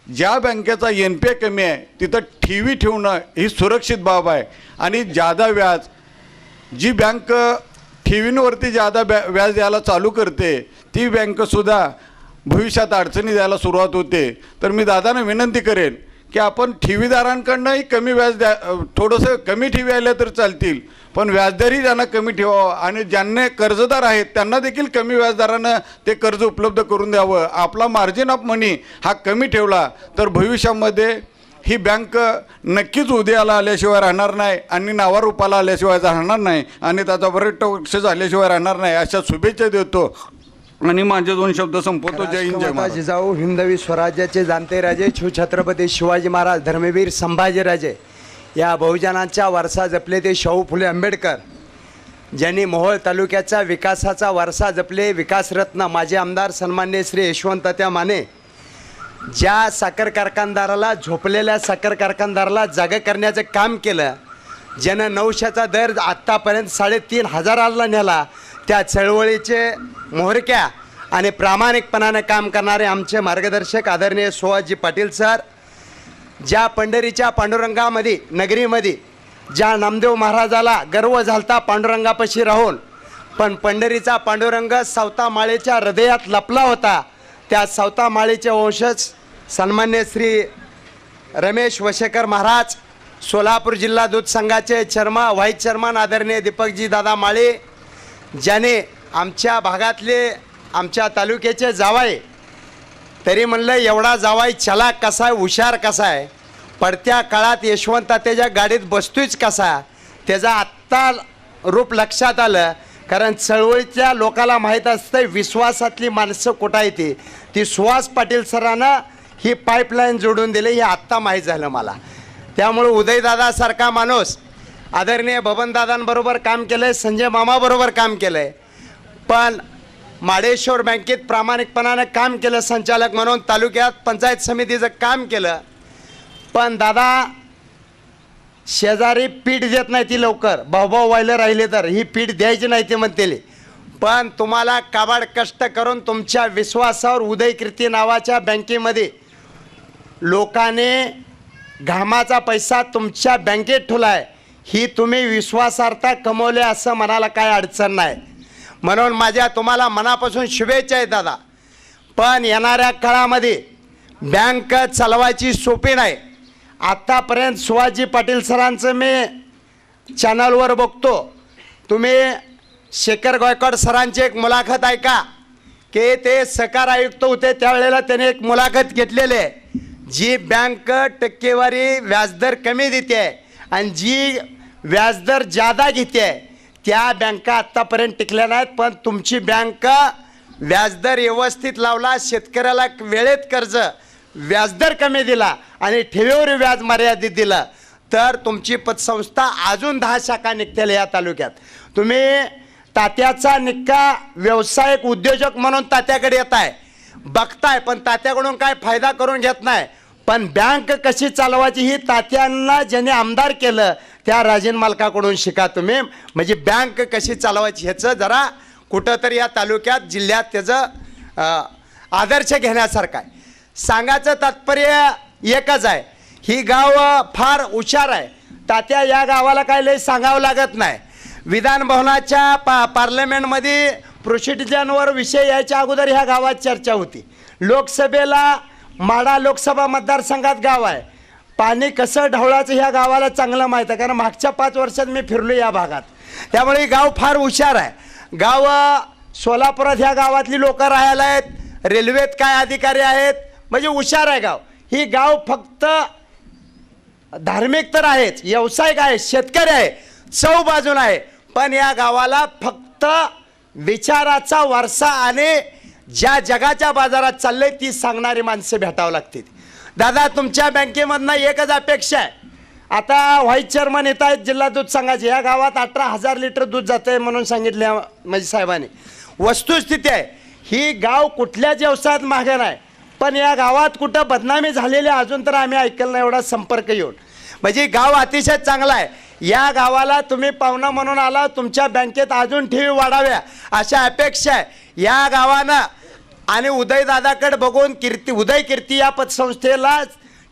ज्या बँकेचा NPA कमी आहे तिथं ठेवी ठेवणं ही सुरक्षित बाब आहे. आणि जादा व्याज, जी बँक ठेवींवरती जादा व्याज द्यायला चालू करते ती बँकसुद्धा भविष्यात अडचणी द्यायला सुरुवात होते. तर मी दादांना विनंती करेन की आपण ठेवीदारांकडनंही कमी व्याज द्या, थोडंसं कमी ठेवी आल्या तर चालतील पण व्याजदरही त्यांना कमी ठेवावं आणि ज्यांना कर्जदार आहेत त्यांना देखील कमी व्याजदरानं ते कर्ज उपलब्ध करून द्यावं. आपला मार्जिन ऑफ मनी हा कमी ठेवला तर भविष्यामध्ये ही बँक नक्कीच उदयाला आल्याशिवाय राहणार नाही आणि नावारूपाला आल्याशिवाय राहणार नाही आणि त्याचा बरेच वर्ष झाल्याशिवाय राहणार नाही. अशा शुभेच्छा देतो आणि माझे 2 शब्द संपवतो. जय हिंद, जय महाराज. जिजाऊ हिंदवी स्वराज्याचे जाणते राजे छत्रपती शिवाजी महाराज, धर्मवीर संभाजीराजे, या बहुजनांचा वारसा जपले ते शाहू फुले आंबेडकर, ज्यांनी मोहोळ तालुक्याचा विकासाचा वारसा जपले, विकासरत्न माजी आमदार सन्मान्य श्री यशवंतराव माने, ज्या साखर कारखानदाराला, झोपलेल्या साखर कारखानदाराला जागा करण्याचं काम केलं, ज्यानं 900चा दर आत्तापर्यंत 3,500ला नेला, त्या चळवळीचे मोहरक्या आणि प्रामाणिकपणानं काम करणारे आमचे मार्गदर्शक आदरणीय सुहासजी पाटील सर, ज्या पंढरीच्या पांडुरंगामध्ये, नगरीमध्ये ज्या नामदेव महाराजाला गर्व झालता पांडुरंगापाशी राहून, पण पंढरीचा पांडुरंग सावता माळेच्या हृदयात लपला होता, त्या सावता माळेचे वंशज सन्मान्य श्री रमेश वशेकर महाराज, सोलापूर जिल्हा दूध संघाचे व्हाईस चेअरमन आदरणीय दीपकजी दादा माळे, ज्याने आमच्या भागातले, आमच्या तालुक्याचे जावाई, तरी म्हणलं एवढा जावाई चलाक कसा आहे, हुशार कसा आहे, पडत्या काळात यशवंत तात्याच्या गाडीत बसतोच कसा, त्याचा आत्ता रूप लक्षात आलं. कारण चळवळीच्या लोकाला माहीत असतं विश्वासातली माणसं कुठं येते, ती सुहास पाटील सरांना ही पाईपलाईन जोडून दिली, हे आत्ता माहीत झालं मला. त्यामुळं उदयदादासारखा माणूस आदरणीय बबनदादांबरोबर काम केलं आहे, संजय मामाबरोबर काम केलं आहे, पण माडेश्वर बँकेत प्रामाणिकपणानं काम केलं, संचालक म्हणून तालुक्यात पंचायत समितीचं काम केलं. पण दादा शेजारी पीठ देत नाही ती लवकर, भाऊभाऊ व्हायला राहिले तर ही पीठ द्यायची नाही ते म्हणतेले, पण तुम्हाला काबाड कष्ट करून तुमच्या विश्वासावर उदयकीर्ती नावाच्या बँकेमध्ये लोकांनी घामाचा पैसा तुमच्या बँकेत ठेवला आहे, ही तुम्ही विश्वासार्हता कमवले असं म्हणायला काय अडचण नाही. म्हणून माझ्या तुम्हाला मनापासून शुभेच्छा आहेत दादा. पण येणाऱ्या काळामध्ये बँक चालवायची सोपी नाही. आत्तापर्यंत सुहासजी पाटील सरांचं मी चॅनलवर बघतो, तुम्ही शेखर गायकवाड सरांची एक मुलाखत ऐका की ते सहकार आयुक्त होते त्यावेळेला त्याने एक मुलाखत घेतलेली आहे, जी बँक टक्केवारी व्याजदर कमी देते आणि जी व्याजदर जादा घेते त्या बँका आत्तापर्यंत टिकल्या नाहीत. पण तुमची बँक व्याजदर व्यवस्थित लावला, शेतकऱ्याला वेळेत कर्ज व्याजदर कमी दिला आणि ठेवीवर व्याज मर्यादित दिलं, तर तुमची पतसंस्था अजून 10 शाखा निघतील या तालुक्यात. तुम्ही तात्याचा निक्का व्यावसायिक उद्योजक म्हणून तात्याकडे येत आहे, बघताय, पण तात्याकडून काय फायदा करून घेत नाही. पण बँक कशी चालवायची ही तात्यांना ज्याने आमदार केलं त्या राजन मालकाकडून शिका तुम्ही, म्हणजे बँक कशी चालवायची ह्याचं जरा कुठंतरी या तालुक्यात, जिल्ह्यात त्याचं आदर्श घेण्यासारखं आहे. सांगायचं तात्पर्य एकच आहे, ही गाव फार हुशार आहे. तात्या या गावाला काय लय सांगावं लागत नाही. विधानभवनाच्या पार्लमेंटमध्ये प्रोसिडिजनवर विषय यायच्या अगोदर ह्या गावात चर्चा होती. लोकसभेला माढा लोकसभा मतदारसंघात गाव आहे, पाणी कसं ढवळायचं ह्या गावाला चांगलं माहीत आहे, कारण मागच्या 5 वर्षात मी फिरलो या भागात. त्यामुळे गाव फार हुशार आहे. गाव सोलापुरात ह्या गावातली लोक राहायला आहेत, रेल्वेत काय अधिकारी आहेत, म्हणजे हुशार आहे गाव. ही गाव फक्त धार्मिक तर आहेच, व्यावसायिक आहे, शेतकरी आहे, चौ बाजून आहे, पण या गावाला फक्त विचाराचा वारसा आणि ज्या जगाच्या बाजारात चाललंय ती सांगणारी माणसं भेटावं लागतील. दादा तुमच्या बँकेमधनं एकच अपेक्षा आहे, आता व्हाईस चेअरमन येत आहेत जिल्हा दूध संघाचे, या गावात 18,000 लिटर दूध जातं आहे म्हणून सांगितले म्हणजे साहेबांनी. वस्तुस्थिती आहे ही, गाव कुठल्याच व्यवसायात मागे नाही, पण या गावात कुठं बदनामी झालेली अजून तर आम्ही ऐकलं नाही एवढा संपर्क येऊन. म्हणजे गाव अतिशय चांगला आहे. या गावाला तुम्ही पाहुणा म्हणून आला, तुमच्या बँकेत अजून ठेवी वाढाव्या अशा अपेक्षा आहे या गावानं. आणि उदयदादाकडे बघून उदय कीर्ती या पतसंस्थेला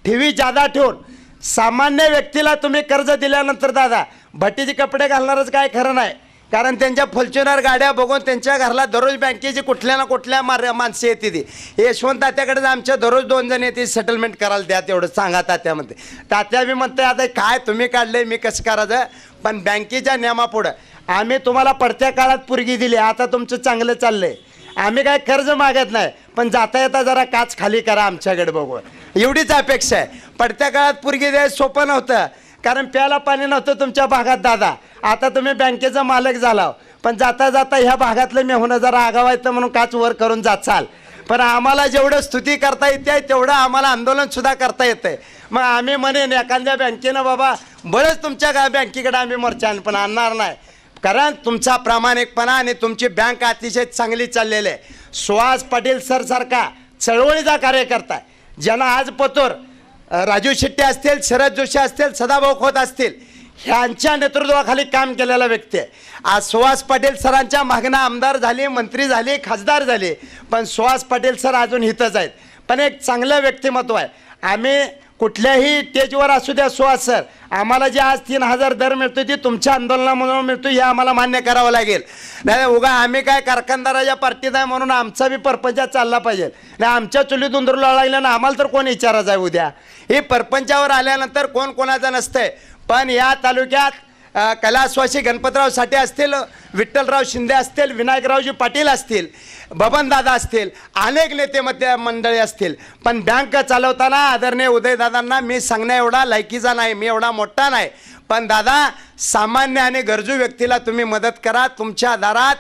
ठेवी जादा ठेवून सामान्य व्यक्तीला तुम्ही कर्ज दिल्यानंतर दादा भट्टीचे कपडे घालणारच काय खरं नाही, कारण त्यांच्या फॉर्च्युनर गाड्या बघून त्यांच्या घरला दररोज बँकेची कुठल्या ना कुठल्या माणसं येते. ती यशवंत तात्याकडे आमच्या दररोज 2 जण येते सेटलमेंट करायला द्या, तेवढं सांगा तात्यामध्ये. तात्या बी म्हणते आता काय तुम्ही काढले मी कसं करायचं, पण बँकेच्या नियमापुढं आम्ही तुम्हाला पडत्या काळात पुरगी दिली, आता तुमचं चांगलं चाललंय, आम्ही काय कर्ज मागत नाही, पण जाता येता जरा काच खाली करा आमच्याकडे बघून, एवढीच अपेक्षा आहे. पडत्या काळात पुरगी द्यायला सोपं नव्हतं, कारण प्याला पाणी नव्हतं तुमच्या भागात दादा. आता तुम्ही बँकेचा मालक झाला, पण जाता जाता ह्या भागातलं मी होणं जरा आगावायचं म्हणून काच वर करून जाचाल. पण आम्हाला जेवढं स्तुती करता येते तेवढं आम्हाला आंदोलनसुद्धा करता येतं. मग आम्ही म्हणेन एखाद्या बँकेनं बाबा बरंच तुमच्या बँकेकडे आम्ही मोर्चा पण आणणार नाही, कारण तुमचा प्रामाणिकपणा आणि तुमची बँक अतिशय चांगली चाललेली आहे. सुहास पाटील सर सारखा चळवळीचा कार्यकर्ता आहे, ज्यांना आज पतोर राजू शेट्टी असतील, शरद जोशी असतील, सदाभाऊ खोत असतील, ह्यांच्या नेतृत्वाखाली काम केलेला व्यक्ती आहे. आज सुहास पाटील सरांच्या मागणं आमदार झाले, मंत्री झाले, खासदार झाले, पण सुहास पाटील सर अजून इथंच आहेत. पण एक चांगलं व्यक्तिमत्व आहे. आम्ही कुठल्याही स्टेजवर असू द्या, सुहास सर, आम्हाला जे आज 3,000 दर मिळतो ते तुमच्या आंदोलनामधून मिळतो हे आम्हाला मान्य करावं लागेल. नाही उगा आम्ही काय कारखानदाराच्या पार्टीत आहे म्हणून आमचा बी परपंच चालला पाहिजे. नाही आमच्या चुलीत उंदरला लागलं ना आम्हाला तर कोण विचारायचं आहे उद्या. हे परपंचावर आल्यानंतर कोण कोणाचं नसतंय. पण या तालुक्यात कैलासवासी गणपतराव साठे असतील, विठ्ठलराव शिंदे असतील, विनायकरावजी पाटील असतील, बबनदादा असतील, अनेक नेते मंडळी असतील. पण बँक चालवताना आदरणीय उदयदादांना मी सांगण्या एवढा लायकीचा नाही, मी एवढा मोठा नाही. पण दादा, सामान्य आणि गरजू व्यक्तीला तुम्ही मदत करा. तुमच्या दारात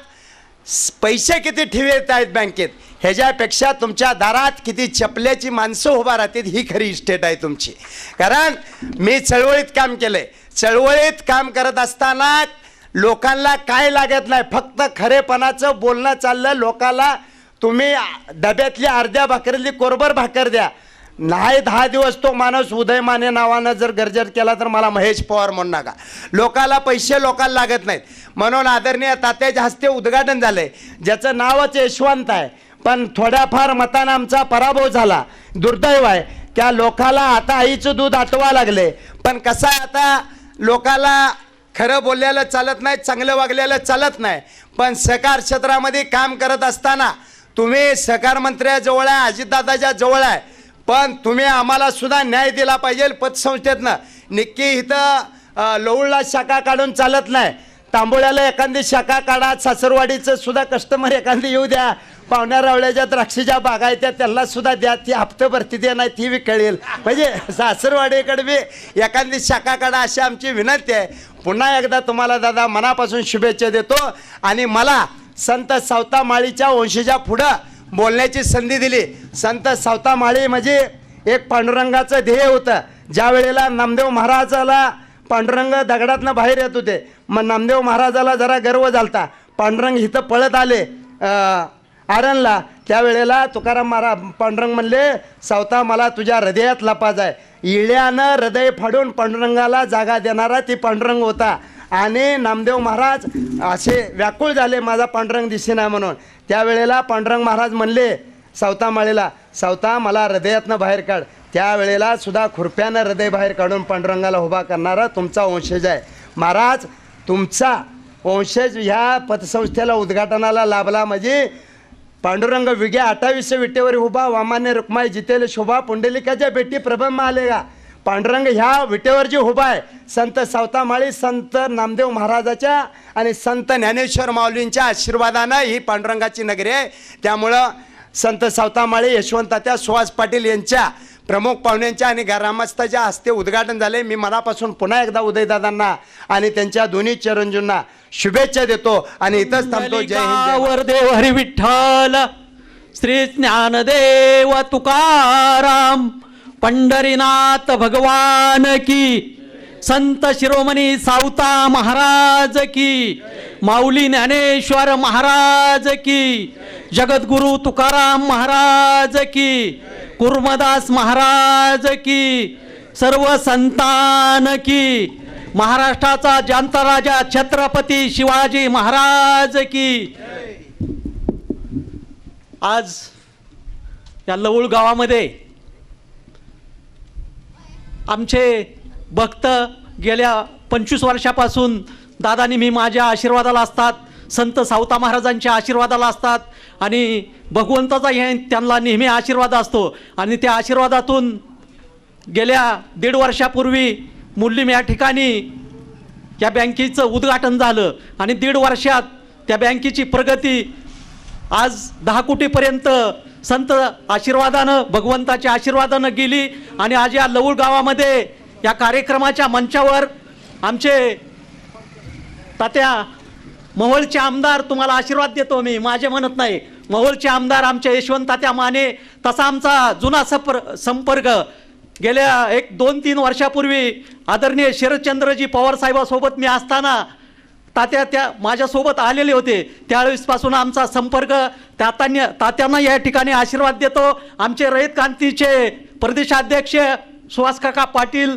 पैसे किती ठेवीत आहेत बँकेत ह्याच्यापेक्षा तुमच्या दारात किती चपल्याची माणसं उभा राहतील ही खरी इस्टेट आहे तुमची. कारण मी चळवळीत काम केलंय. चळवळीत काम करत असताना लोकांना काय लागत नाही, फक्त खरेपणाचं बोलणं चाललं. लोकांना तुम्ही डब्यातली अर्ध्या भाकरीतली कोरभर भाकर द्या, नाही 10 दिवस तो माणूस उदयमाने नावानं जर गर्जर केला तर मला महेश पवार म्हणू नका. लोकाला पैसे लोकांना लागत नाहीत. म्हणून आदरणीय तात्याच्या हस्ते उद्घाटन झालंय, ज्याचं नावच यशवंत आहे. पण थोड्याफार मतानं आमचा पराभव झाला. दुर्दैव आहे. त्या लोकाला आता आईचं दूध आटवा लागले. पण कसं आहे, आता लोकाला खरं बोललेलं चालत नाही, चांगलं वागलेलं चालत नाही. पण सहकार क्षेत्रामध्ये काम करत असताना तुम्ही सहकार मंत्र्याजवळ आहे, अजितदादाच्या जवळ आहे, पण तुम्ही आम्हाला सुद्धा न्याय दिला पाहिजे. पतसंस्थेतनं निक्की इथं लवळला शाखा काढून चालत नाही. तांबोळ्याला एखादी शाखा काढा, सासरवाडीचं सुद्धा कस्टमर एखादी येऊ द्या. पाहुण्या रावळ्याच्या द्राक्षीच्या बागा आहेत त्याला सुद्धा द्या. ती हप्ते भरती द्या, नाही ती बी कळेल. म्हणजे सासरवाडीकडे बी एखादी शाखा काढा अशी आमची विनंती आहे. पुन्हा एकदा तुम्हाला दादा मनापासून शुभेच्छा देतो. आणि मला संत सावता माळीच्या वंशीच्या पुढं बोलण्याची संधी दिली. संत सावता माळी म्हणजे एक पांडुरंगाचं ध्येय होतं. ज्या वेळेला नामदेव महाराजाला पांडुरंग दगडातनं बाहेर येत होते, मग नामदेव महाराजाला जरा गर्व झालता. पांडुरंग इथं पळत आले आरणला. त्यावेळेला तुकाराम पांडुरंग म्हणले, सावता मला तुझ्या हृदयात लपाच आहे. इळ्यानं हृदय फाडून पांडुरंगाला जागा देणारा ती पांडुरंग होता. आणि नामदेव महाराज असे व्याकुळ झाले, माझा पांडुरंग दिसेना म्हणून. त्यावेळेला पांडुरंग महाराज म्हणले सावता माळीला, सावता मला हृदयातनं बाहेर काढ. त्यावेळेला सुद्धा खुरप्यानं हृदय बाहेर काढून पांडुरंगाला उभा करणारा तुमचा वंशज आहे. महाराज, तुमचा वंशज ह्या पतसंस्थेला उद्घाटनाला लाभला म्हणजे पांडुरंग विगे 28 विटेवर उभा, वामान्य रुक्माई जितेल शोभा, पुंडलिकाच्या भेटी प्रबंध आलेगा. पांडुरंग ह्या विटेवर जे उभा आहे, संत सावता माळी, संत नामदेव महाराजाच्या आणि संत ज्ञानेश्वर माऊलींच्या आशीर्वादानं ही पांडुरंगाची नगरी आहे. त्यामुळं संत सावता माळी, यशवंतात्या सुहास पाटील यांच्या प्रमुख पाहुण्यांच्या आणि ग्रामस्थाच्या हस्ते उद्घाटन झाले. मी मनापासून पुन्हा एकदा उदयदादांना आणि त्यांच्या दोन्ही चिरंजीवांना शुभेच्छा देतो आणि इथंच थांबतो. जय हिंद. वरदेव हरी विठ्ठल, श्री ज्ञानदेव तुकाराम, पंढरीनाथ भगवान की, संत शिरोमणी सावता महाराज की, माऊली ज्ञानेश्वर महाराज की, जगद्गुरु तुकाराम महाराज की, कुर्मदास महाराज की, सर्व संतान की, महाराष्ट्राचा जाणता राजा छत्रपती शिवाजी महाराज की. आज या लवळ गावामध्ये आमचे भक्त गेल्या 25 वर्षापासून दादा नेहमी माझ्या आशीर्वादाला असतात, संत सावता महाराजांच्या आशीर्वादाला असतात आणि भगवंताचा त्यांना नेहमी आशीर्वाद असतो. आणि त्या आशीर्वादातून गेल्या 1.5 वर्षापूर्वी मुल्लीम या ठिकाणी या बँकेचं उद्घाटन झालं आणि 1.5 वर्षात त्या बँकेची प्रगती आज 10 कोटीपर्यंत संत आशीर्वादानं, भगवंताच्या आशीर्वादानं गेली. आणि आज या लवळ गावामध्ये या कार्यक्रमाच्या मंचावर आमचे तात्या मोहोळचे आमदार, तुम्हाला आशीर्वाद देतो मी, माझे म्हणत नाही, मोहोळचे आमदार आमचे यशवंत तात्या माने, तसा आमचा जुना संपर्क गेल्या 1-2-3 वर्षापूर्वी आदरणीय शरदचंद्रजी पवार साहेबासोबत मी असताना तात्या त्या माझ्यासोबत आलेले होते. त्यावेळेसपासून आमचा संपर्क तात्यांना या ठिकाणी आशीर्वाद देतो. आमचे रयत क्रांतीचे प्रदेशाध्यक्ष सुहास काका पाटील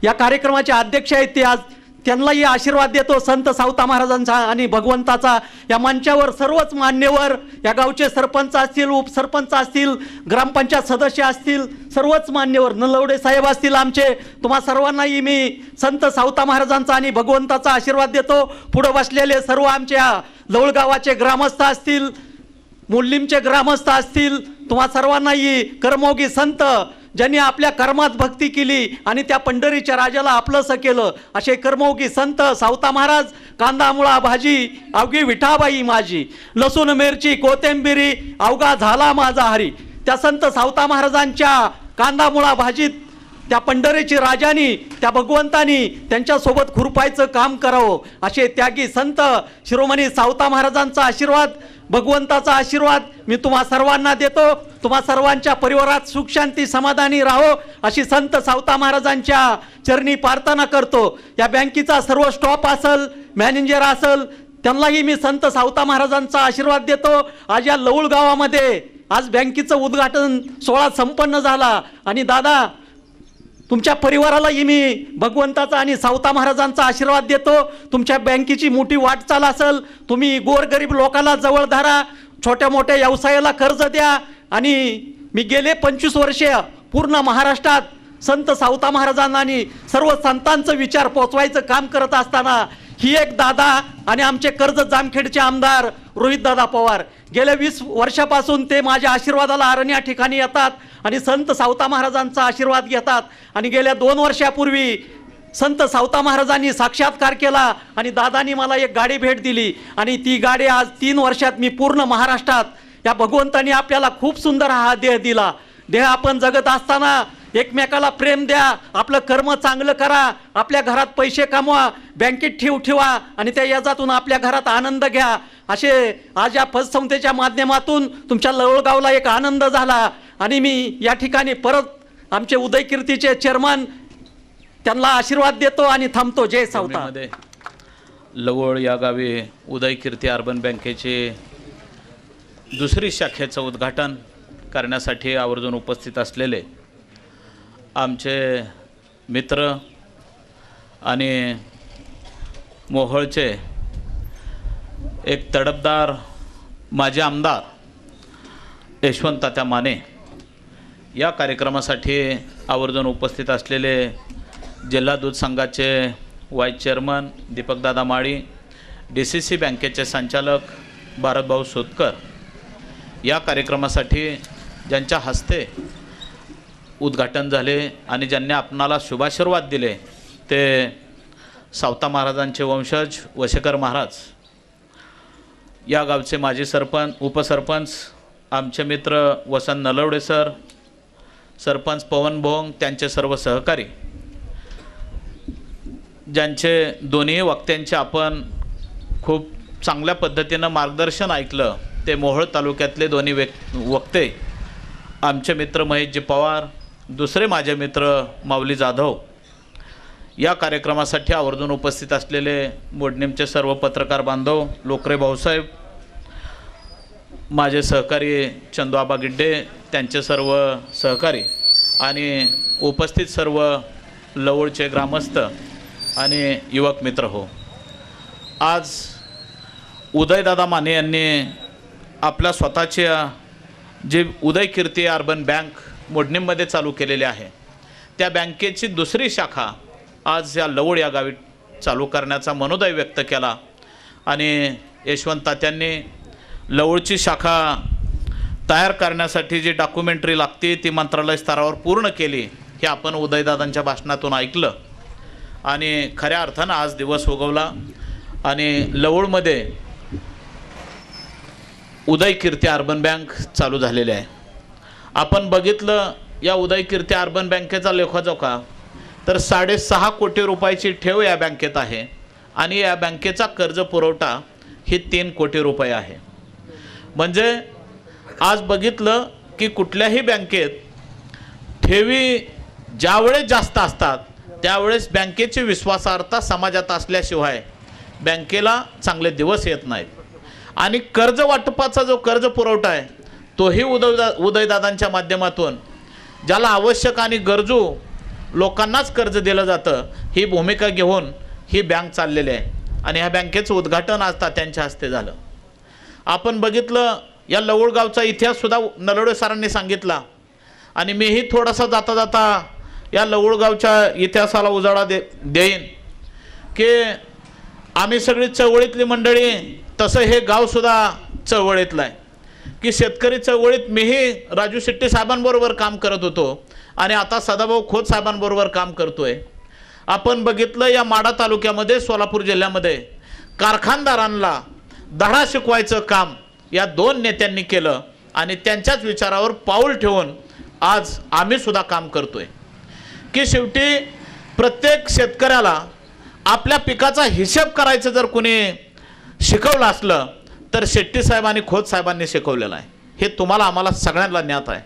या कार्यक्रमाचे अध्यक्ष आहेत, ते आज त्यांनाही आशीर्वाद देतो. संत सावता महाराजांचा आणि भगवंताचा या मंचावर सर्वच मान्यवर, या गावचे सरपंच असतील, उपसरपंच असतील, ग्रामपंचायत सदस्य असतील, सर्वच मान्यवर, नलवडे साहेब असतील आमचे, तुम्हा सर्वांनाही मी संत सावता महाराजांचा आणि भगवंताचा आशीर्वाद देतो. पुढे बसलेले सर्व आमच्या लवळ गावाचे ग्रामस्थ असतील, मुल्लिमचे ग्रामस्थ असतील, तुम्हा सर्वांनाही कर्मयोगी संत ज्यांनी आपल्या कर्मात भक्ती केली आणि त्या पंढरीच्या राजाला आपलंसं केलं, असे कर्मयोगी संत सावता महाराज, कांदा मुळा भाजी अवघी विठाबाई माझी, लसूण मिरची कोथिंबिरी अवघा झाला माझा हरी. त्या संत सावता महाराजांच्या कांदा मुळा भाजीत त्या पंढरीची राजानी, त्या भगवंतानी त्यांच्यासोबत खुरपायचं काम करावं, असे त्यागी संत शिरोमणी सावता महाराजांचा आशीर्वाद, भगवंताचा आशीर्वाद मी तुम्हा सर्वांना देतो. तुम्हा सर्वांच्या परिवारात सुख शांती समाधानी राहो अशी संत सावता महाराजांच्या चरणी प्रार्थना करतो. या बँकेचा सर्व स्टॉप असेल, मॅनेजर असेल, त्यांनाही मी संत सावता महाराजांचा आशीर्वाद देतो. आज या लवळ गावामध्ये आज बँकेचं उद्घाटन सोहळा संपन्न झाला आणि दादा तुमच्या परिवारालाही मी भगवंताचा आणि सावता महाराजांचा आशीर्वाद देतो. तुमच्या बँकेची मोठी वाटचाल असेल, तुम्ही गोरगरीब लोकांना जवळ धरा, छोट्या मोठ्या व्यवसायाला कर्ज द्या. आणि मी गेले 25 वर्षे पूर्ण महाराष्ट्रात संत सावता महाराजांना आणि सर्व संतांचं विचार पोचवायचं काम करत असताना ही एक दादा आणि आमचे कर्जत जामखेडचे आमदार रोहितदादा पवार गेल्या 20 वर्षापासून ते माझ्या आशीर्वादाला आरण या ठिकाणी येतात आणि संत सावता महाराजांचा आशीर्वाद घेतात. आणि गेल्या 2 वर्षापूर्वी संत सावता महाराजांनी साक्षात्कार केला आणि दादांनी मला एक गाडी भेट दिली आणि ती गाडी आज 3 वर्षात मी पूर्ण महाराष्ट्रात, या भगवंतांनी आपल्याला खूप सुंदर हा देह दिला. देह आपण जगत असताना एकमेकाला प्रेम द्या, आपलं कर्म चांगलं करा, आपल्या घरात पैसे कमवा, बँकेत ठेवा आणि त्या याजातून आपल्या घरात आनंद घ्या. असे आज या पतसंस्थेच्या माध्यमातून तुमच्या लवळगावला एक आनंद झाला. आणि मी या ठिकाणी परत आमचे उदयकीर्तीचे चेअरमन त्यांना आशीर्वाद देतो आणि थांबतो. जय सावता. लवळ या गावी उदयकीर्ती अर्बन बँकेचे दुसरी शाखेचं उद्घाटन करण्यासाठी आवर्जून उपस्थित असलेले आमचे मित्र आणि मोहोळचे एक तडफदार माजी आमदार यशवंत तात्या माने, या कार्यक्रमासाठी आवर्जून उपस्थित असलेले जिल्हा दूध संघाचे व्हाईस चेअरमन दीपकदादा माळी, DCC बँकेचे संचालक भारतभाऊ सोतकर, या कार्यक्रमासाठी ज्यांच्या हस्ते उद्घाटन झाले आणि ज्यांनी आपणाला शुभाशीर्वाद दिले ते सावता महाराजांचे वंशज वशेकर महाराज, या गावचे माजी सरपंच, उपसरपंच, आमचे मित्र वसंत नलवडे सर, सरपंच पवन भोंग, त्यांचे सर्व सहकारी, ज्यांचे दोन्ही वक्त्यांचे आपण खूप चांगल्या पद्धतीनं मार्गदर्शन ऐकलं, ते मोहोळ तालुक्यातले दोन्ही वक्ते आमचे मित्र महेशजी पवार, दुसरे माझे मित्र माऊली जाधव, या कार्यक्रमासाठी आवर्जून उपस्थित असलेले मोडणीमचे सर्व पत्रकार बांधव, लोकरे भाऊसाहेब, माझे सहकारी चंदूआबा गिड्डे, त्यांचे सर्व सहकारी आणि उपस्थित सर्व लवळचे ग्रामस्थ आणि युवक मित्र हो. आज उदयदादा माने यांनी आपल्या स्वतःच्या जे उदयकीर्ती अर्बन बँक मोडणीमध्ये चालू केलेली आहे, त्या बँकेची दुसरी शाखा आज या लवळ या गावी चालू करण्याचा मनोदय व्यक्त केला आणि यशवंत तात्यांनी लवळची शाखा तयार करण्यासाठी जी डॉक्युमेंटरी लागते ती मंत्रालय स्तरावर पूर्ण केली, हे आपण उदयदादांच्या भाषणातून ऐकलं. आणि खऱ्या अर्थानं आज दिवस उगवला आणि लवळमध्ये उदयकीर्ती अर्बन बँक चालू झालेली आहे. आपण बघितलं या उदयकीर्ती अर्बन बँकेचा लेखाजोखा तर 6.5 कोटी रुपयाची ठेव या बँकेत आहे आणि या बँकेचा कर्ज पुरवठा ही 3 कोटी रुपये आहे. म्हणजे आज बघितलं की कुठल्याही बँकेत ठेवी ज्यावेळेस जास्त असतात त्यावेळेस बँकेची विश्वासार्हता समाजात असल्याशिवाय बँकेला चांगले दिवस येत नाहीत. आणि कर्ज वाटपाचा जो कर्ज पुरवठा आहे तोही उदयदादांच्या माध्यमातून ज्याला आवश्यक आणि गरजू लोकांनाच कर्ज दिलं जातं ही भूमिका घेऊन ही बँक चाललेली आहे. आणि ह्या बँकेचं उद्घाटन आज तात्यांच्या हस्ते झालं. आपण बघितलं या लवळगावचा इतिहाससुद्धा नलवडे सरांनी सांगितला आणि मीही थोडासा जाता जाता या लवळगावच्या इतिहासाला उजाळा देईन की आम्ही सगळी चळवळीतली मंडळी, तसं हे गावसुद्धा चळवळीतलं आहे की शेतकरी चळवळीत मीही राजू शेट्टी साहेबांबरोबर काम करत होतो आणि आता सदाभाऊ खोत साहेबांबरोबर काम करतोय. आपण बघितलं या माढा तालुक्यामध्ये सोलापूर जिल्ह्यामध्ये कारखानदारांना धडा शिकवायचं काम या दोन नेत्यांनी केलं आणि त्यांच्याच विचारावर पाऊल ठेवून आज आम्ही सुद्धा काम करतोय की शेवटी प्रत्येक शेतकऱ्याला आपल्या पिकाचा हिशेब करायचं जर कोणी शिकवलं असलं तर शेट्टी साहेब आणि खोत साहेबांनी शिकवलेलं आहे. हे तुम्हाला आम्हाला सगळ्यांना ज्ञात आहे.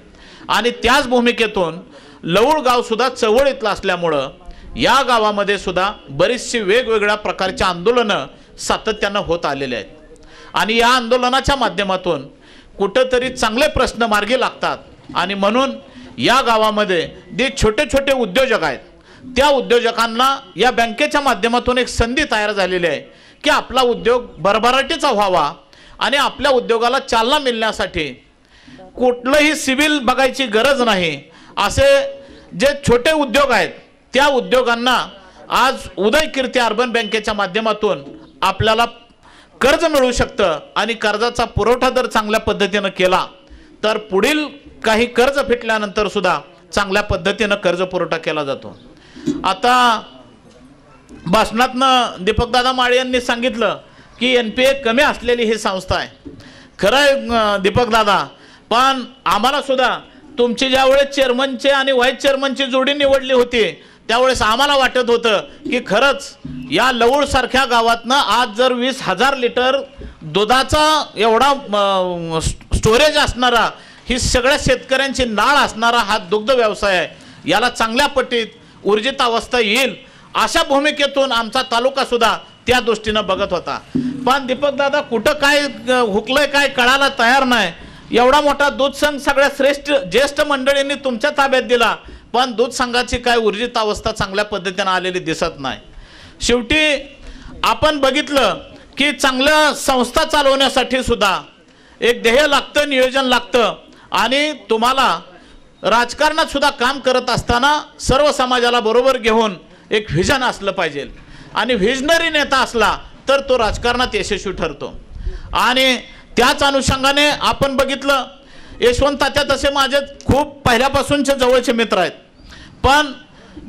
आणि त्याच भूमिकेतून लवळ गावसुद्धा चळवळीतलं असल्यामुळं या गावामध्ये सुद्धा बरीचशी वेगवेगळ्या प्रकारची आंदोलनं सातत्यानं होत आलेले आहेत. आणि या आंदोलनाच्या माध्यमातून कुठंतरी चांगले प्रश्न मार्गी लागतात. आणि म्हणून या गावामध्ये जे छोटे छोटे उद्योजक आहेत त्या उद्योजकांना या बँकेच्या माध्यमातून एक संधी तयार झालेली आहे की आपला उद्योग भरभराटीचा व्हावा आणि आपल्या उद्योगाला चालना मिळण्यासाठी कुठलंही सिव्हिल बघायची गरज नाही. असे जे छोटे उद्योग आहेत त्या उद्योगांना आज उदय कीर्ती अर्बन बँकेच्या माध्यमातून आपल्याला कर्ज मिळू शकतं आणि कर्जाचा पुरवठा जर चांगल्या पद्धतीनं केला तर पुढील काही कर्ज फिटल्यानंतर सुद्धा चांगल्या पद्धतीनं कर्ज पुरवठा केला जातो. आता भाषणातनं दीपकदादा माळे यांनी सांगितलं की NPA कमी असलेली ही संस्था आहे. खरं आहे दीपकदादा, पण आम्हाला सुद्धा तुमची ज्यावेळेस चेअरमनचे आणि व्हाईस चेअरमनची जोडी निवडली होती त्यावेळेस आम्हाला वाटत होतं की खरंच या लवळसारख्या गावातनं आज जर 20,000 लिटर दुधाचा एवढा स्टोरेज असणारा, ही सगळ्या शेतकऱ्यांची नाळ असणारा हा दुग्ध व्यवसाय आहे, याला चांगल्या पट्टीत ऊर्जित अवस्था येईल अशा भूमिकेतून आमचा तालुका सुद्धा त्या दृष्टीनं बघत होता. पण दीपकदादा कुठं काय हुकलंय काय कळायला तयार नाही. एवढा मोठा दूध संघ सगळ्या ज्येष्ठ मंडळींनी तुमच्या ताब्यात दिला पण दूध संघाची काय ऊर्जित अवस्था चांगल्या पद्धतीनं आलेली दिसत नाही. शेवटी आपण बघितलं की चांगल्या संस्था चालवण्यासाठी सुद्धा एक ध्येय लागतं, नियोजन लागतं. आणि तुम्हाला राजकारणात सुद्धा काम करत असताना सर्व समाजाला बरोबर घेऊन एक व्हिजन असलं पाहिजे आणि व्हिजनरी नेता असला तर तो राजकारणात यशस्वी ठरतो. आणि त्याच अनुषंगाने आपण बघितलं यशवंत तात्या तसे माझे खूप पहिल्यापासूनचे जवळचे मित्र आहेत. पण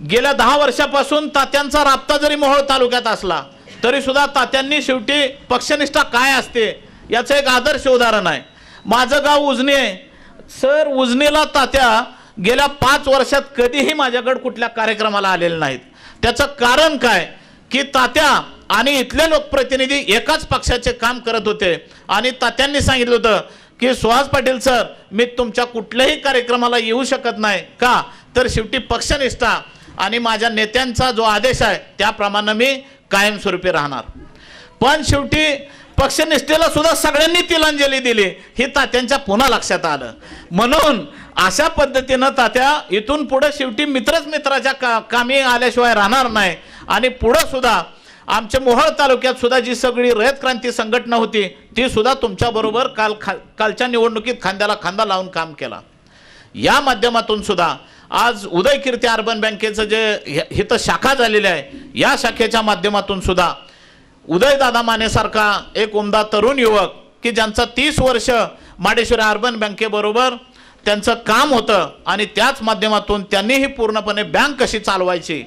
गेल्या 10 वर्षापासून तात्यांचा राबता जरी मोहोळ तालुक्यात असला तरी सुद्धा तात्यांनी शेवटी पक्षनिष्ठा काय असते याचं एक आदर्श उदाहरण आहे. माझं गाव उजनी आहे सर. उजनीला तात्या गेल्या 5 वर्षात कधीही माझ्याकडे कुठल्या कार्यक्रमाला आलेले नाहीत. त्याचं कारण काय की तात्या आणि इथले लोकप्रतिनिधी एकाच पक्षाचे काम करत होते. आणि तात्यांनी सांगितलं होतं की सुहास पाटील सर, मी तुमच्या कुठल्याही कार्यक्रमाला येऊ शकत नाही का, तर शेवटी पक्षनिष्ठा आणि माझ्या नेत्यांचा जो आदेश आहे त्याप्रमाणे मी कायमस्वरूपी राहणार. पण शेवटी पक्षनिष्ठेला सुद्धा सगळ्यांनी तिलांजली दिली ही तात्यांच्या पुन्हा लक्षात आलं. म्हणून अशा पद्धतीनं तात्या इथून पुढे शेवटी मित्रच मित्राच्या कामी आल्याशिवाय राहणार नाही. आणि पुढं सुद्धा आमच्या मोहोळ तालुक्यात सुद्धा जी सगळी रयत क्रांती संघटना होती ती सुद्धा तुमच्याबरोबर कालच्या निवडणुकीत खांद्याला खांदा लावून काम केला. या माध्यमातून सुद्धा आज उदय कीर्ती अर्बन बँकेचं जे हिथं शाखा झालेली आहे या शाखेच्या माध्यमातून सुद्धा उदयदादा मानेसारखा एक उमदा तरुण युवक की ज्यांचा 30 वर्ष माडेश्वरी अर्बन बँकेबरोबर त्यांचं काम होतं आणि त्याच माध्यमातून त्यांनीही पूर्णपणे बँक कशी चालवायची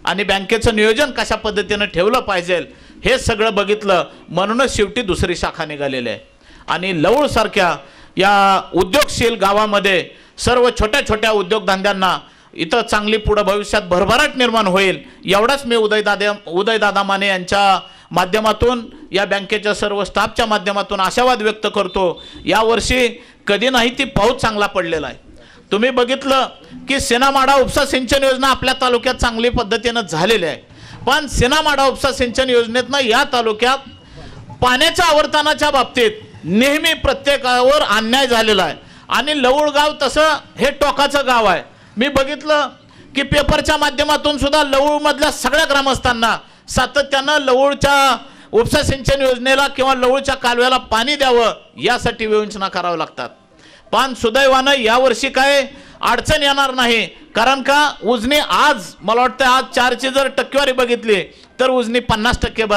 आणि बँकेचं नियोजन कशा पद्धतीनं ठेवलं पाहिजे हे सगळं बघितलं. म्हणूनच शेवटी दुसरी शाखा निघालेली आहे. आणि लवळसारख्या या उद्योगशील गावामध्ये सर्व छोट्या छोट्या उद्योगधंद्यांना इथं चांगली पुढं भविष्यात भरभराट निर्माण होईल एवढाच मी उदयदादा माने यांच्या माध्यमातून या बँकेच्या सर्व स्टाफच्या माध्यमातून आशावाद व्यक्त करतो. यावर्षी कधी नाही ती पाऊस चांगला पडलेला आहे. तुम्ही बघितलं की सेनामाडा उपसा सिंचन योजना आपल्या तालुक्यात चांगली पद्धतीनं झालेली आहे. पण सिनामाडा उपसा सिंचन योजनेतनं या तालुक्यात पाण्याच्या आवर्तनाच्या बाबतीत नेहमी प्रत्येकावर अन्याय झालेला आहे. आणि लवळ गाव तसं हे टोकाचं गाव आहे. मी बघितलं की पेपरच्या माध्यमातून सुद्धा लवळमधल्या सगळ्या ग्रामस्थांना सातत्यानं लवळच्या उपसा सिंचन योजनेला किंवा लवळच्या कालव्याला पाणी द्यावं यासाठी विवंचना करावं लागतात. पण सुदैवानं यावर्षी काय अडचण येणार नाही. कारण का उजनी आज मला वाटतं आज 4ची जर टक्केवारी बघितली तर उजनी 50%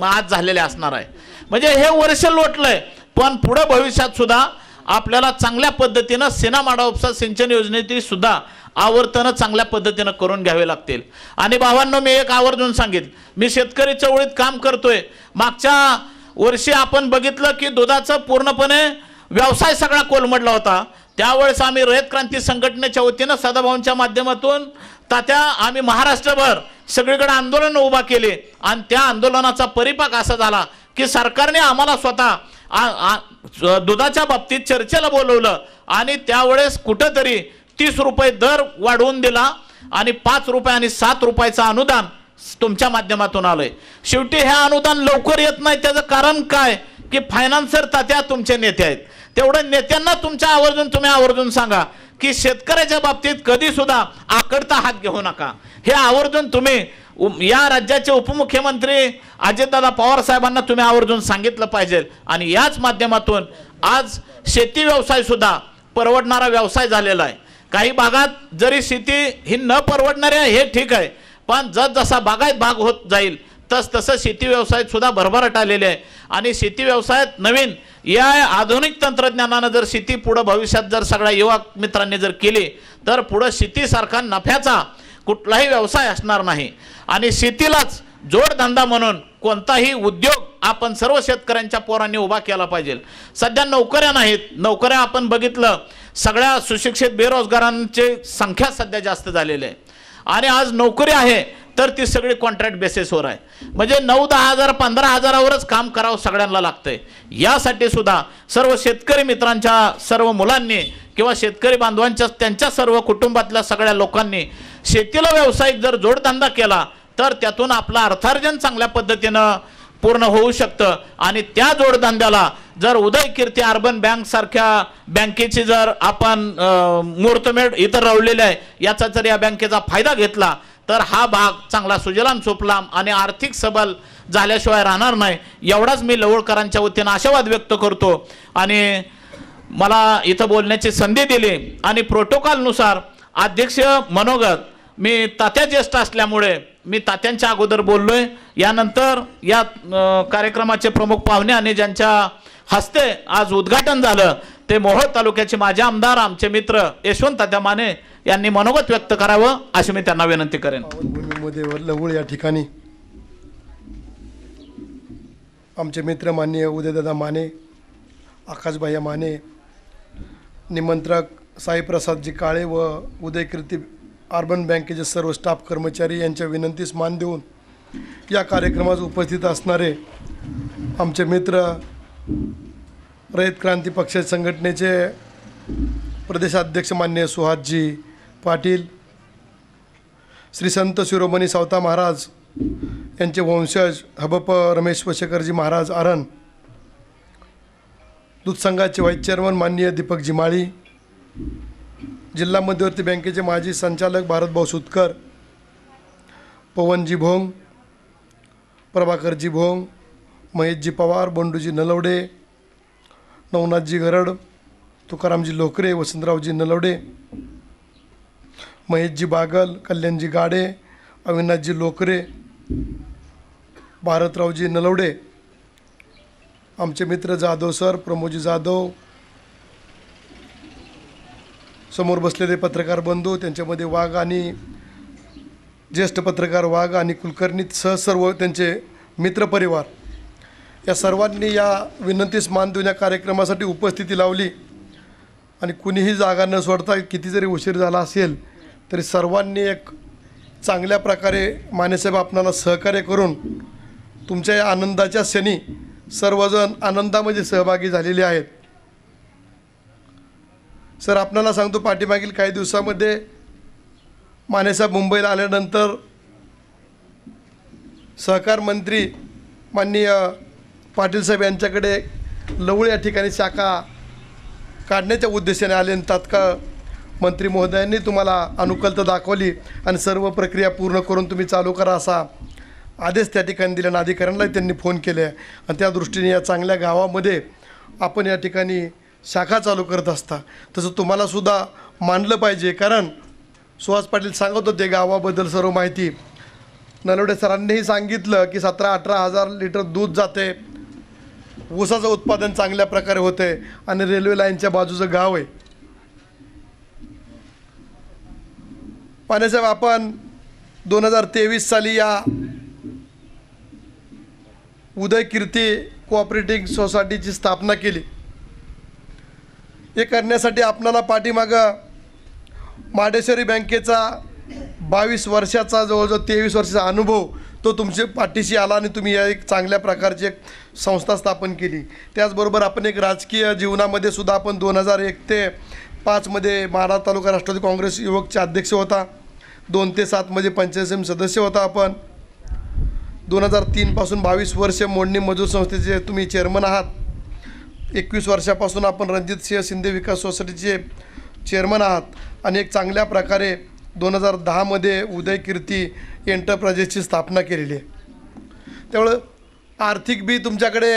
आज झालेले असणार आहे. म्हणजे हे वर्ष लोटलंय. पण पुढे भविष्यात सुद्धा आपल्याला चांगल्या पद्धतीनं सिनामाडा उपसा सिंचन योजनेची सुद्धा आवर्तनं चांगल्या पद्धतीनं करून घ्यावे लागतील. आणि भावांनो, मी एक आवर्जून सांगितलं, मी शेतकरी चळवळीत काम करतोय. मागच्या वर्षी आपण बघितलं की दुधाचं पूर्णपणे व्यवसाय सगळा कोलमडला होता. त्यावेळेस आम्ही रयत क्रांती संघटनेच्या वतीनं सदाभाऊंच्या माध्यमातून तात्या आम्ही महाराष्ट्रभर सगळीकडे आंदोलन उभा केले. आणि त्या आंदोलनाचा परिपाक असा झाला की सरकारने आम्हाला स्वतः दुधाच्या बाबतीत चर्चेला बोलवलं आणि त्यावेळेस कुठंतरी 30 रुपये दर वाढवून दिला आणि 5 रुपये आणि 7 रुपयाचं अनुदान तुमच्या माध्यमातून आलंय. शेवटी हे अनुदान लवकर येत नाही. त्याचं कारण काय की फायनान्सर तात्या तुमचे नेते आहेत. तेवढं नेत्यांना तुम्ही आवर्जून सांगा की शेतकऱ्याच्या बाबतीत कधी सुद्धा आकडता हात घेऊ नका. हे आवर्जून तुम्ही या राज्याचे उपमुख्यमंत्री अजितदादा पवार साहेबांना तुम्ही आवर्जून सांगितलं पाहिजे. आणि याच माध्यमातून आज शेती व्यवसाय सुद्धा परवडणारा व्यवसाय झालेला आहे. काही भागात जरी शेती ही न परवडणारी आहे हे ठीक आहे, पण जसा बागायत भाग होत जाईल तसं शेती व्यवसायात सुद्धा भरभराट आलेली आहे. आणि शेती व्यवसायात नवीन या आधुनिक तंत्रज्ञानानं जर शेती पुढं भविष्यात जर सगळ्या युवा मित्रांनी जर केली तर पुढं शेतीसारखा नफ्याचा कुठलाही व्यवसाय असणार नाही. आणि शेतीलाच जोडधंदा म्हणून कोणताही उद्योग आपण सर्व शेतकऱ्यांच्या पोरांनी उभा केला पाहिजे. सध्या नोकऱ्या नाहीत. नोकऱ्या आपण बघितलं सगळ्या सुशिक्षित बेरोजगारांची संख्या सध्या जास्त झालेली आहे. आणि आज नोकरी आहे तर ती सगळी कॉन्ट्रॅक्ट बेसिसवर आहे. म्हणजे 9-10 हजार 15 हजारावरच काम करावं सगळ्यांना लागतंय. यासाठी सुद्धा सर्व शेतकरी मित्रांच्या सर्व मुलांनी किंवा शेतकरी बांधवांच्या त्यांच्या सर्व कुटुंबातल्या सगळ्या लोकांनी शेतीला व्यावसायिक जर जोडधंदा केला तर त्यातून आपलं अर्थार्जन चांगल्या पद्धतीनं पूर्ण होऊ शकतं. आणि त्या जोडधंद्याला जर उदय कीर्ती अर्बन बँक सारख्या बँकेची जर आपण मुहूर्तमेढ इतर रवलेले आहे याचा जर या बँकेचा फायदा घेतला तर हा भाग चांगला सुजलाम सुफलाम आणि आर्थिक सबल झाल्याशिवाय राहणार नाही. एवढाच मी लवळकरांच्या वतीनं आशावाद व्यक्त करतो. आणि मला इथं बोलण्याची संधी दिली आणि प्रोटोकॉलनुसार अध्यक्ष मनोगत मी तात्या ज्येष्ठ असल्यामुळे मी तात्यांच्या अगोदर बोललोय. यानंतर या कार्यक्रमाचे प्रमुख पाहुणे आणि ज्यांच्या हस्ते आज उद्घाटन झालं ते मोहोळ तालुक्याचे माजी आमदार आमचे मित्र यशवंत तात्या माने यांनी मनोगत व्यक्त करावं अशी मी त्यांना विनंती करेन. भूमीमध्ये लवळ या ठिकाणी आमचे मित्र माननीय उदयदादा माने, आकाशभाई माने, निमंत्रक साईप्रसादजी काळे व उदयकीर्ती अर्बन बँकेचे सर्व स्टाफ कर्मचारी यांच्या विनंतीस मान देऊन या कार्यक्रमास उपस्थित असणारे आमचे मित्र रयत क्रांती पक्ष संघटनेचे प्रदेशाध्यक्ष माननीय सुहासजी पाटील, श्री संत शिरोमणी सावता महाराज यांचे वंशज हबप रमेश वशेकरजी महाराज आरण, दूध संघाचे व्हाईस चेअरमन माननीय दीपकजी माळी, जिल्हा मध्यवर्ती बँकेचे माजी संचालक भारतभाऊ सुतकर, पवनजी भोंग, प्रभाकरजी भोंग, महेशजी पवार, बंडूजी नलवडे, नवनाथजी गरड, तुकारामजी लोकरे, वसंतरावजी नलवडे, महेशजी बागल, कल्याणजी गाडे, अविनाशजी लोकरे, भारतरावजी नलवडे, आमचे मित्र जाधव सर, प्रमोदजी जाधव, समोर बसलेले पत्रकार बंधू, त्यांच्यामध्ये वाघ आणि ज्येष्ठ पत्रकार वाघ आणि कुलकर्णी सह सर्व त्यांचे मित्रपरिवार या सर्वांनी या विनंतीस मान देऊन या कार्यक्रमासाठी उपस्थिती लावली. आणि कुणीही जागा न सोडता किती जरी उशीर झाला असेल तरी सर्वांनी एक चांगल्या प्रकारे मानेसाहेब आपणाला सहकार्य करून तुमच्या या आनंदाच्या क्षणी सर्वजण आनंदामध्ये सहभागी झालेले आहेत. सर, आपणाला सांगतो, पाठीमागील काही दिवसामध्ये मानेसाहेब मुंबईला आल्यानंतर सहकार मंत्री माननीय पाटील साहेब यांच्याकडे लवळ या ठिकाणी शाखा काढण्याच्या उद्देशाने आले आणि तात्काळ मंत्री महोदयांनी तुम्हाला अनुकूलता दाखवली आणि सर्व प्रक्रिया पूर्ण करून तुम्ही चालू करा असा आदेश त्या ठिकाणी दिला आणि अधिकाऱ्यांनाही त्यांनी फोन केले आहे आणि त्या दृष्टीने या चांगल्या गावामध्ये आपण या ठिकाणी शाखा चालू करत असता तसं तुम्हालासुद्धा मानलं पाहिजे. कारण सुहास पाटील सांगत होते गावाबद्दल सर्व माहिती. नलवडे सरांनीही सांगितलं की 17-18 हजार लिटर दूध जाते, ऊसाचं उत्पादन चांगल्या प्रकारे होते आणि रेल्वे लाईनच्या बाजूचं गाव आहे. पाण्यासाहेब, आपण 2023 साली या उदय कीर्ती कोऑपरेटिव्ह सोसायटीची स्थापना केली. हे करण्यासाठी आपणाला पाठीमागं माडेश्वरी बँकेचा 22 वर्षाचा जवळजवळ 23 वर्षाचा अनुभव तो तुमच्या पाठीशी आला आणि तुम्ही या एक चांगल्या प्रकारची एक संस्था स्थापन केली. त्याचबरोबर आपण एक राजकीय जीवनामध्ये सुद्धा आपण 2001 ते 5 मध्ये महाराज तालुका राष्ट्रवादी काँग्रेस युवकचे अध्यक्ष होता. 2 ते 7 मध्ये पंचायत समिती सदस्य होता. आपण 2003 पासून 22 वर्ष मोडणी मजूर संस्थेचे तुम्ही चेअरमन आहात. 21 वर्षापासून आपण रणजितसिंह शिंदे विकास सोसायटीचे चेअरमन आहात आणि एक चांगल्या प्रकारे 2010 मध्ये उदय कीर्ती एंटरप्राइजेसची स्थापना केलेली आहे. त्यामुळं आर्थिक बी तुमच्याकडे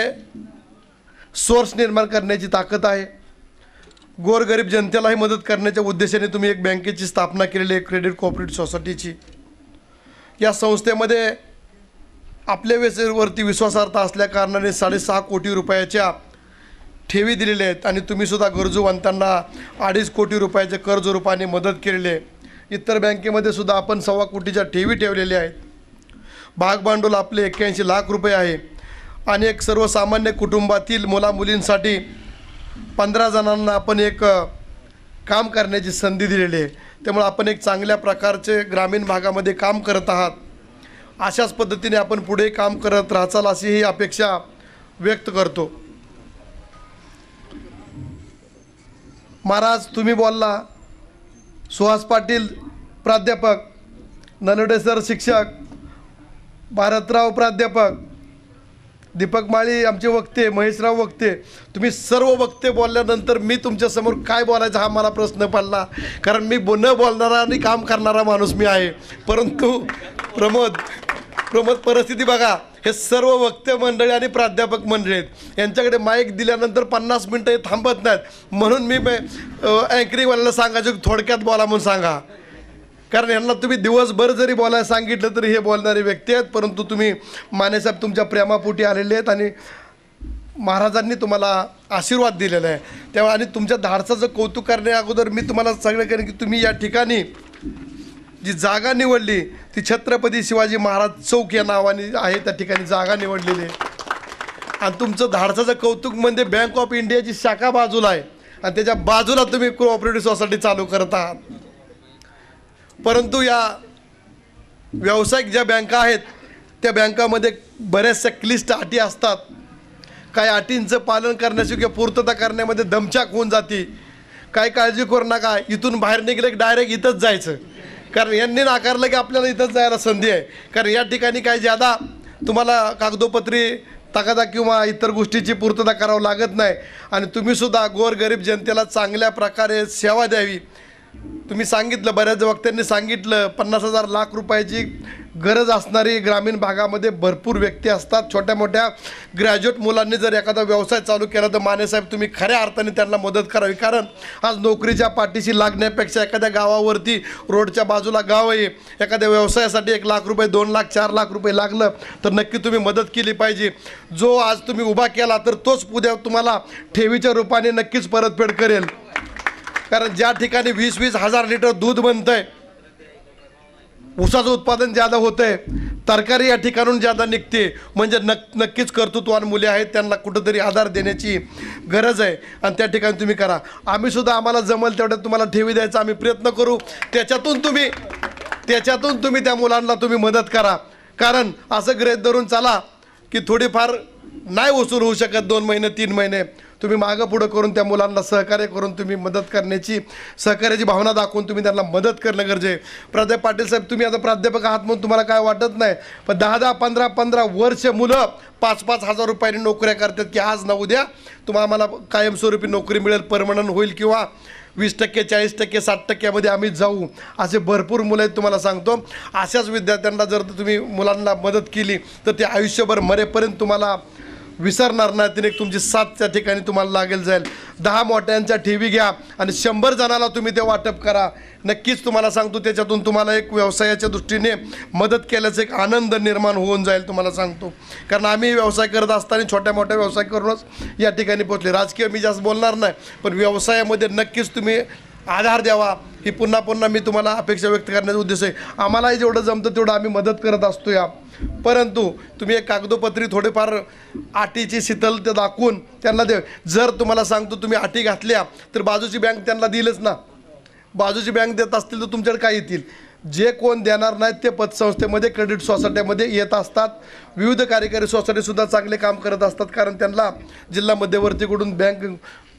सोर्स निर्माण करण्याची ताकद आहे. गोरगरीब जनतेलाही मदत करण्याच्या उद्देशाने तुम्ही एक बँकेची स्थापना केलेली आहे, क्रेडिट कोऑपरेटिव्ह सोसायटीची. या संस्थेमध्ये आपल्या वरती विश्वासार्हता असल्या कारणाने 6.5 कोटी रुपयाच्या ठेवी दिलेल्या आहेत आणि तुम्हीसुद्धा गरजूवंतांना 2.5 कोटी रुपयाचे कर्ज रूपाने मदत केलेली आहे. इतर बँकेमध्ये सुद्धा आपण 1.25 कोटीच्या ठेवी ठेवलेल्या आहेत. भागभांडवल आपले 81 लाख रुपये आहे आणि एक सर्वसामान्य कुटुंबातील मुलामुलींसाठी 15 जणांना आपण एक काम करण्याची संधी दिलेली आहे. त्यामुळे आपण एक चांगल्या प्रकारचे ग्रामीण भागामध्ये काम करत आहात. अशाच पद्धतीने आपण पुढे काम करत राहाल अशी ही अपेक्षा व्यक्त करतो. महाराज, तुम्ही बोलला, सुहास पाटील प्राध्यापक, नलवडे सर शिक्षक, भारतराव प्राध्यापक, दीपक माळी आमचे वक्ते, महेशराव वक्ते, तुम्ही सर्व वक्ते बोलल्यानंतर मी तुमच्यासमोर काय बोलायचं हा मला प्रश्न पडला. कारण मी न बोलणारा आणि काम करणारा माणूस मी आहे. परंतु प्रमोद परिस्थिती बघा, हे सर्व वक्ते मंडळी आणि प्राध्यापक मंडळी आहेत. यांच्याकडे माईक दिल्यानंतर 50 मिनटं हे थांबत नाहीत. म्हणून मी अँकरिंगवाल्याला सांगायचं की थोडक्यात बोला म्हणून सांगा. कारण यांना तुम्ही दिवसभर जरी बोलायला सांगितलं तरी हे बोलणारे व्यक्ती आहेत. परंतु तुम्ही मानेसाहेब तुमच्या प्रेमापोटी आलेले आहेत आणि महाराजांनी तुम्हाला आशीर्वाद दिलेला आहे. तेव्हा आणि तुमच्या धाडसाचं कौतुक करण्या अगोदर मी तुम्हाला सगळं करेन की तुम्ही या ठिकाणी जी जागा निवडली ती छत्रपती शिवाजी महाराज चौक या नावाने आहे. त्या ठिकाणी जागा निवडलेली आहे आणि तुमचं धाडसाचं कौतुक म्हणजे बँक ऑफ इंडियाची शाखा बाजूला आहे आणि त्याच्या बाजूला तुम्ही कोऑपरेटिव्ह सोसायटी चालू करत आहात. परंतु या व्यावसायिक ज्या बँका आहेत त्या बँकामध्ये बऱ्याचशा क्लिष्ट अटी असतात. काही अटींचं पालन करण्याची किंवा पूर्तता करण्यामध्ये दमछाक होऊन जाते. काय काळजी करू नका, इथून बाहेर निघलं की डायरेक्ट इथंच जायचं. कारण यांनी नाकारलं की आपल्याला इथंच जायला संधी आहे. कारण या ठिकाणी काही ज्यादा तुम्हाला कागदोपत्री तगादा किंवा इतर गोष्टीची पूर्तता करावं लागत नाही आणि तुम्हीसुद्धा गोरगरीब जनतेला चांगल्या प्रकारे सेवा द्यावी. तुम्ही सांगितलं, बऱ्याच वक्त्यांनी सांगितलं, 50,000 लाख रुपयाची गरज असणारी ग्रामीण भागामध्ये भरपूर व्यक्ती असतात. छोट्या मोठ्या ग्रॅज्युएट मुलांनी जर एखादा व्यवसाय चालू केला तर मानेसाहेब तुम्ही खऱ्या अर्थाने त्यांना मदत करावी. कारण आज नोकरीच्या पाठीशी लागण्यापेक्षा एखाद्या गावावरती रोडच्या बाजूला गाव आहे, एखाद्या व्यवसायासाठी 1 लाख रुपये, 2 लाख, 4 लाख रुपये लागलं तर नक्की तुम्ही मदत केली पाहिजे. जो आज तुम्ही उभा केला तर तोच उद्या तुम्हाला ठेवीच्या रूपाने नक्कीच परतफेड करेल. कारण ज्या ठिकाणी 20-20 हजार लिटर दूध बनतं आहे, ऊसाचं उत्पादन ज्यादा होतं आहे, तरकारी या ठिकाणून ज्यादा निघते, म्हणजे नक्कीच कर्तृत्ववान मुले आहेत, त्यांना कुठंतरी आधार देण्याची गरज आहे आणि त्या ठिकाणी तुम्ही करा. आम्हीसुद्धा आम्हाला जमल तेवढ्यात तुम्हाला ठेवी द्यायचा आम्ही प्रयत्न करू. त्याच्यातून तुम्ही त्या मुलांना तुम्ही मदत करा. कारण असं गृहीत धरून चला की थोडीफार नाही वसूल होऊ शकत 2 महिने 3 महिने, तुम्ही मागं पुढं करून त्या मुलांना सहकार्य करून तुम्ही मदत करण्याची सहकार्याची भावना दाखवून तुम्ही त्यांना मदत करणं गरजेचं आहे. प्राध्यापक पाटील साहेब, तुम्ही आता प्राध्यापक आहात म्हणून तुम्हाला काय वाटत नाही, पण 10-10, 15-15 वर्ष मुलं 5-5 हजार रुपयांनी नोकऱ्या करतात की आज ना उद्या आम्हाला कायमस्वरूपी नोकरी मिळेल, परमनंट होईल किंवा 20%, 40%, 60%मध्ये आम्ही जाऊ, असे भरपूर मुलं आहेत. तुम्हाला सांगतो, अशाच विद्यार्थ्यांना जर तुम्ही मुलांना मदत केली तर ते आयुष्यभर मरेपर्यंत तुम्हाला विसरणार नाही. तिने तुमची साथ त्या ठिकाणी तुम्हाला लागेल जाईल. 10 मोठ्यांच्या ठेवी घ्या आणि 100 जणांना तुम्ही ते वाटप करा. नक्कीच तुम्हाला सांगतो त्याच्यातून तुम्हाला एक व्यवसायाच्या दृष्टीने मदत केल्याचा एक आनंद निर्माण होऊन जाईल. तुम्हाला सांगतो, कारण आम्ही व्यवसाय करत असताना छोट्या मोठ्या व्यवसाय करूनच या ठिकाणी पोहोचले. राजकीय मी जास्त बोलणार नाही, पण व्यवसायामध्ये नक्कीच तुम्ही आधार द्यावा ही पुन्हा पुन्हा मी तुम्हाला अपेक्षा व्यक्त करण्याचा उद्देश आहे. आम्हालाही जेवढं जमतं तेवढं आम्ही मदत करत असतो या, परंतु तुम्ही एक कागदोपत्री थोडेफार अटीची शीतलता दाखवून त्यांना दे. जर तुम्हाला सांगतो तुम्ही अटी घातल्या तर बाजूची बँक त्यांना देईलच ना. बाजूची बँक देत असतील तर तुमच्याकडे काय येतील? जे कोण देणार नाहीत ते पतसंस्थेमध्ये, क्रेडिट सोसायट्यामध्ये येत असतात. विविध कार्यकारी सोसायटीसुद्धा चांगले काम करत असतात, कारण त्यांना जिल्हा मध्यवर्तीकडून बँक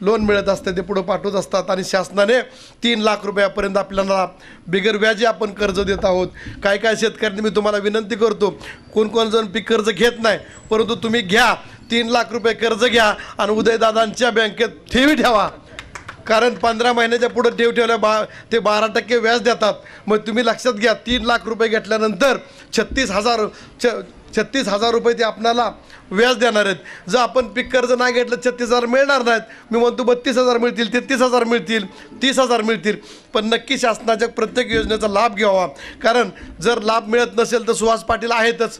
लोन मिळत असते, ते पुढं पाठवत असतात. आणि शासनाने 3 लाख रुपयापर्यंत आपल्याला बिगर व्याजी आपण कर्ज देत आहोत. काय काय शेतकऱ्यांनी मी तुम्हाला विनंती करतो, कोण जण पीक कर्ज घेत नाही, परंतु तुम्ही घ्या, 3 लाख रुपये कर्ज घ्या आणि उदयदादांच्या बँकेत ठेवी ठेवा. कारण 15 महिन्याच्या पुढं ठेवल्या ते 12% व्याज देतात. मग तुम्ही लक्षात घ्या, 3 लाख रुपये घेतल्यानंतर 36,000 रुपये ते आपणाला व्याज देणार आहेत. जर आपण पीक कर्ज नाही घेतलं 36,000 मिळणार नाहीत. मी म्हणतो 32,000 मिळतील, 33,000 मिळतील, 30,000 मिळतील. पण नक्की शासनाच्या प्रत्येक योजनेचा लाभ घ्यावा, कारण जर लाभ मिळत नसेल तर सुहास पाटील आहेतच.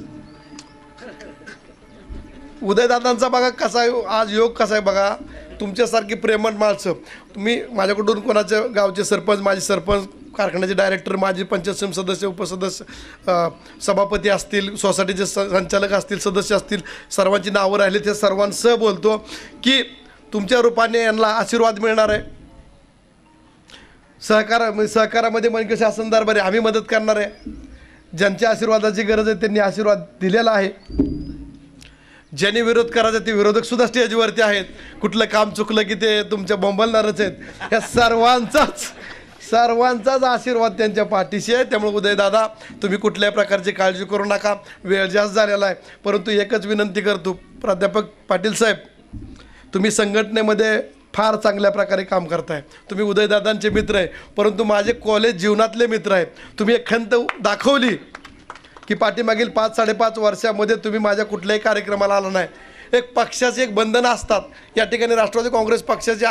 उदयदादांचा बघा कसा आहे आज योग, कसा आहे बघा. तुमच्यासारखी प्रेमळ माणसं, तुम्ही माझ्याकडून कोणाच्या गावचे सरपंच, माजी सरपंच, कारखान्याचे डायरेक्टर, माजी पंचायत समिती सदस्य, उपसदस्य, सभापती असतील, सोसायटीचे संचालक असतील, सदस्य असतील, सर्वांची नावं राहिली, ते सर्वांसह बोलतो की तुमच्या रूपाने यांना आशीर्वाद मिळणार आहे. सहकारामध्ये म्हणजे शासन दरबारी आम्ही मदत करणार आहे. ज्यांच्या आशीर्वादाची गरज आहे त्यांनी आशीर्वाद दिलेला आहे. ज्यांनी विरोध करायचा ते विरोधकसुद्धा स्टेजवरती आहेत. कुठलं काम चुकलं की ते तुमच्या बोंबलणारच आहेत. ह्या सर्वांचाच आशीर्वाद त्यांच्या पाठीशी आहे. त्यामुळे उदयदादा, तुम्ही कुठल्याही प्रकारची काळजी करू नका. वेळ जास्त झालेला आहे, परंतु एकच विनंती करतो, प्राध्यापक पाटील साहेब, तुम्ही संघटनेमध्ये फार चांगल्या प्रकारे काम करताय. तुम्ही उदयदादांचे मित्र आहे, परंतु माझे कॉलेज जीवनातले मित्र आहेत. तुम्ही एक खंत दाखवली की पाठीमागील 5-5.5 वर्षामध्ये तुम्ही माझ्या कुठल्याही कार्यक्रमाला आला नाही. एक पक्षाचे एक बंधनं असतात. या ठिकाणी राष्ट्रवादी काँग्रेस पक्षाचे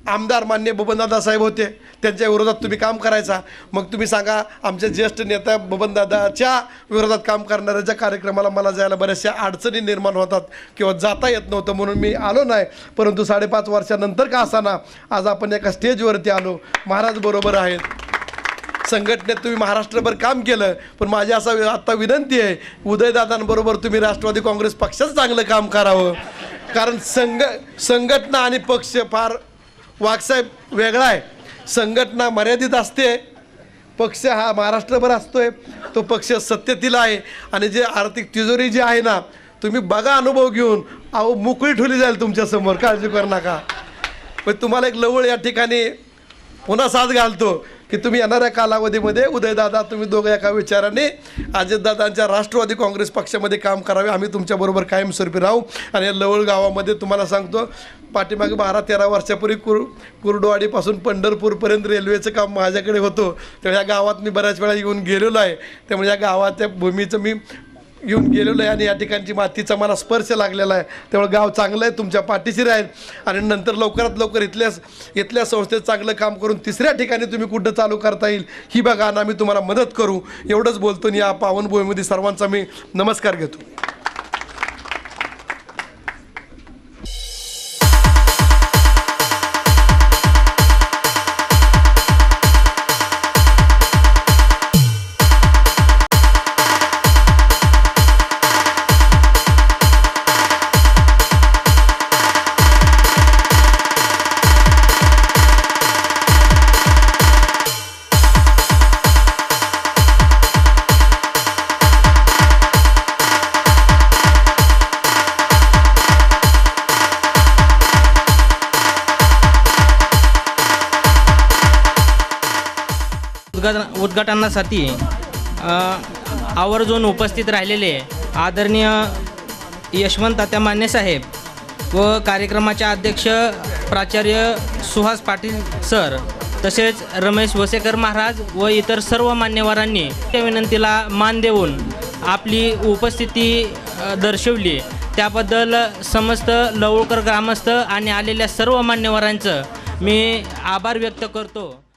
आमदार माननीय बबनदादा साहेब होते, त्यांच्या विरोधात तुम्ही काम करायचा. मग तुम्ही सांगा, आमच्या ज्येष्ठ नेता बबनदादाच्या विरोधात काम करणाऱ्याच्या कार्यक्रमाला मला जायला बऱ्याचशा अडचणी निर्माण होतात किंवा जाता येत नव्हतं, म्हणून मी आलो नाही. परंतु 5.5 वर्षानंतर का असाना आज आपण एका स्टेजवरती आलो. महाराज बरोबर आहेत, संघटनेत तुम्ही महाराष्ट्रभर काम केलं, पण माझी असं आत्ता विनंती आहे, उदयदादांबरोबर तुम्ही राष्ट्रवादी काँग्रेस पक्षाचं चांगलं काम करावं. कारण संघटना आणि पक्ष फार वाघसाहेब वेगळा आहे. संघटना मर्यादित असते, पक्ष हा महाराष्ट्रभर असतोय. तो पक्ष सत्यतेला आहे. आणि जे आर्थिक तिजोरी जी आहे ना, तुम्ही बघा अनुभव घेऊन, अहो मोकळी ठेवली जाईल तुमच्यासमोर, काळजी करू नका. पण तुम्हाला एक लवळ या ठिकाणी पुन्हा साथ घालतो की तुम्ही येणाऱ्या कालावधीमध्ये उदयदादा, तुम्ही दोघं एका विचाराने अजितदादांच्या राष्ट्रवादी काँग्रेस पक्षामध्ये काम करावे. आम्ही तुमच्याबरोबर कायमस्वरूपी राहू. आणि या लवळ गावामध्ये तुम्हाला सांगतो, पाठीमागे 12-13 वर्षापूर्वी कुर्डवाडीपासून पंढरपूरपर्यंत रेल्वेचं काम माझ्याकडे होतं. त्यामुळे या गावात मी बऱ्याच वेळा येऊन गेलेलो आहे. त्यामुळे या गावाच्या भूमीचं मी येऊन गेलेलो आहे आणि या ठिकाणची मातीचा मला स्पर्श लागलेला आहे. त्यामुळे गाव चांगलं आहे, तुमच्या पाठीशी राहील. आणि नंतर लवकरात लवकर इथल्या संस्थेत चांगलं काम करून 3ऱ्या ठिकाणी तुम्ही कुठं चालू करता येईल ही बघा आणि आम्ही तुम्हाला मदत करू. एवढंच बोलतो आणि या पावनभूमीमध्ये सर्वांचा मी नमस्कार घेतो. उद्घाटनासाठी आवर्जून उपस्थित राहिलेले आदरणीय यशवंत तात्या माने साहेब व कार्यक्रमाचे अध्यक्ष प्राचार्य सुहास पाटील सर, तसेच रमेश वसेकर महाराज व इतर सर्व मान्यवरांनी त्या विनंतीला मान देऊन आपली उपस्थिती दर्शवली, त्याबद्दल समस्त लवळकर ग्रामस्थ आणि आलेल्या सर्व मान्यवरांचं मी आभार व्यक्त करतो.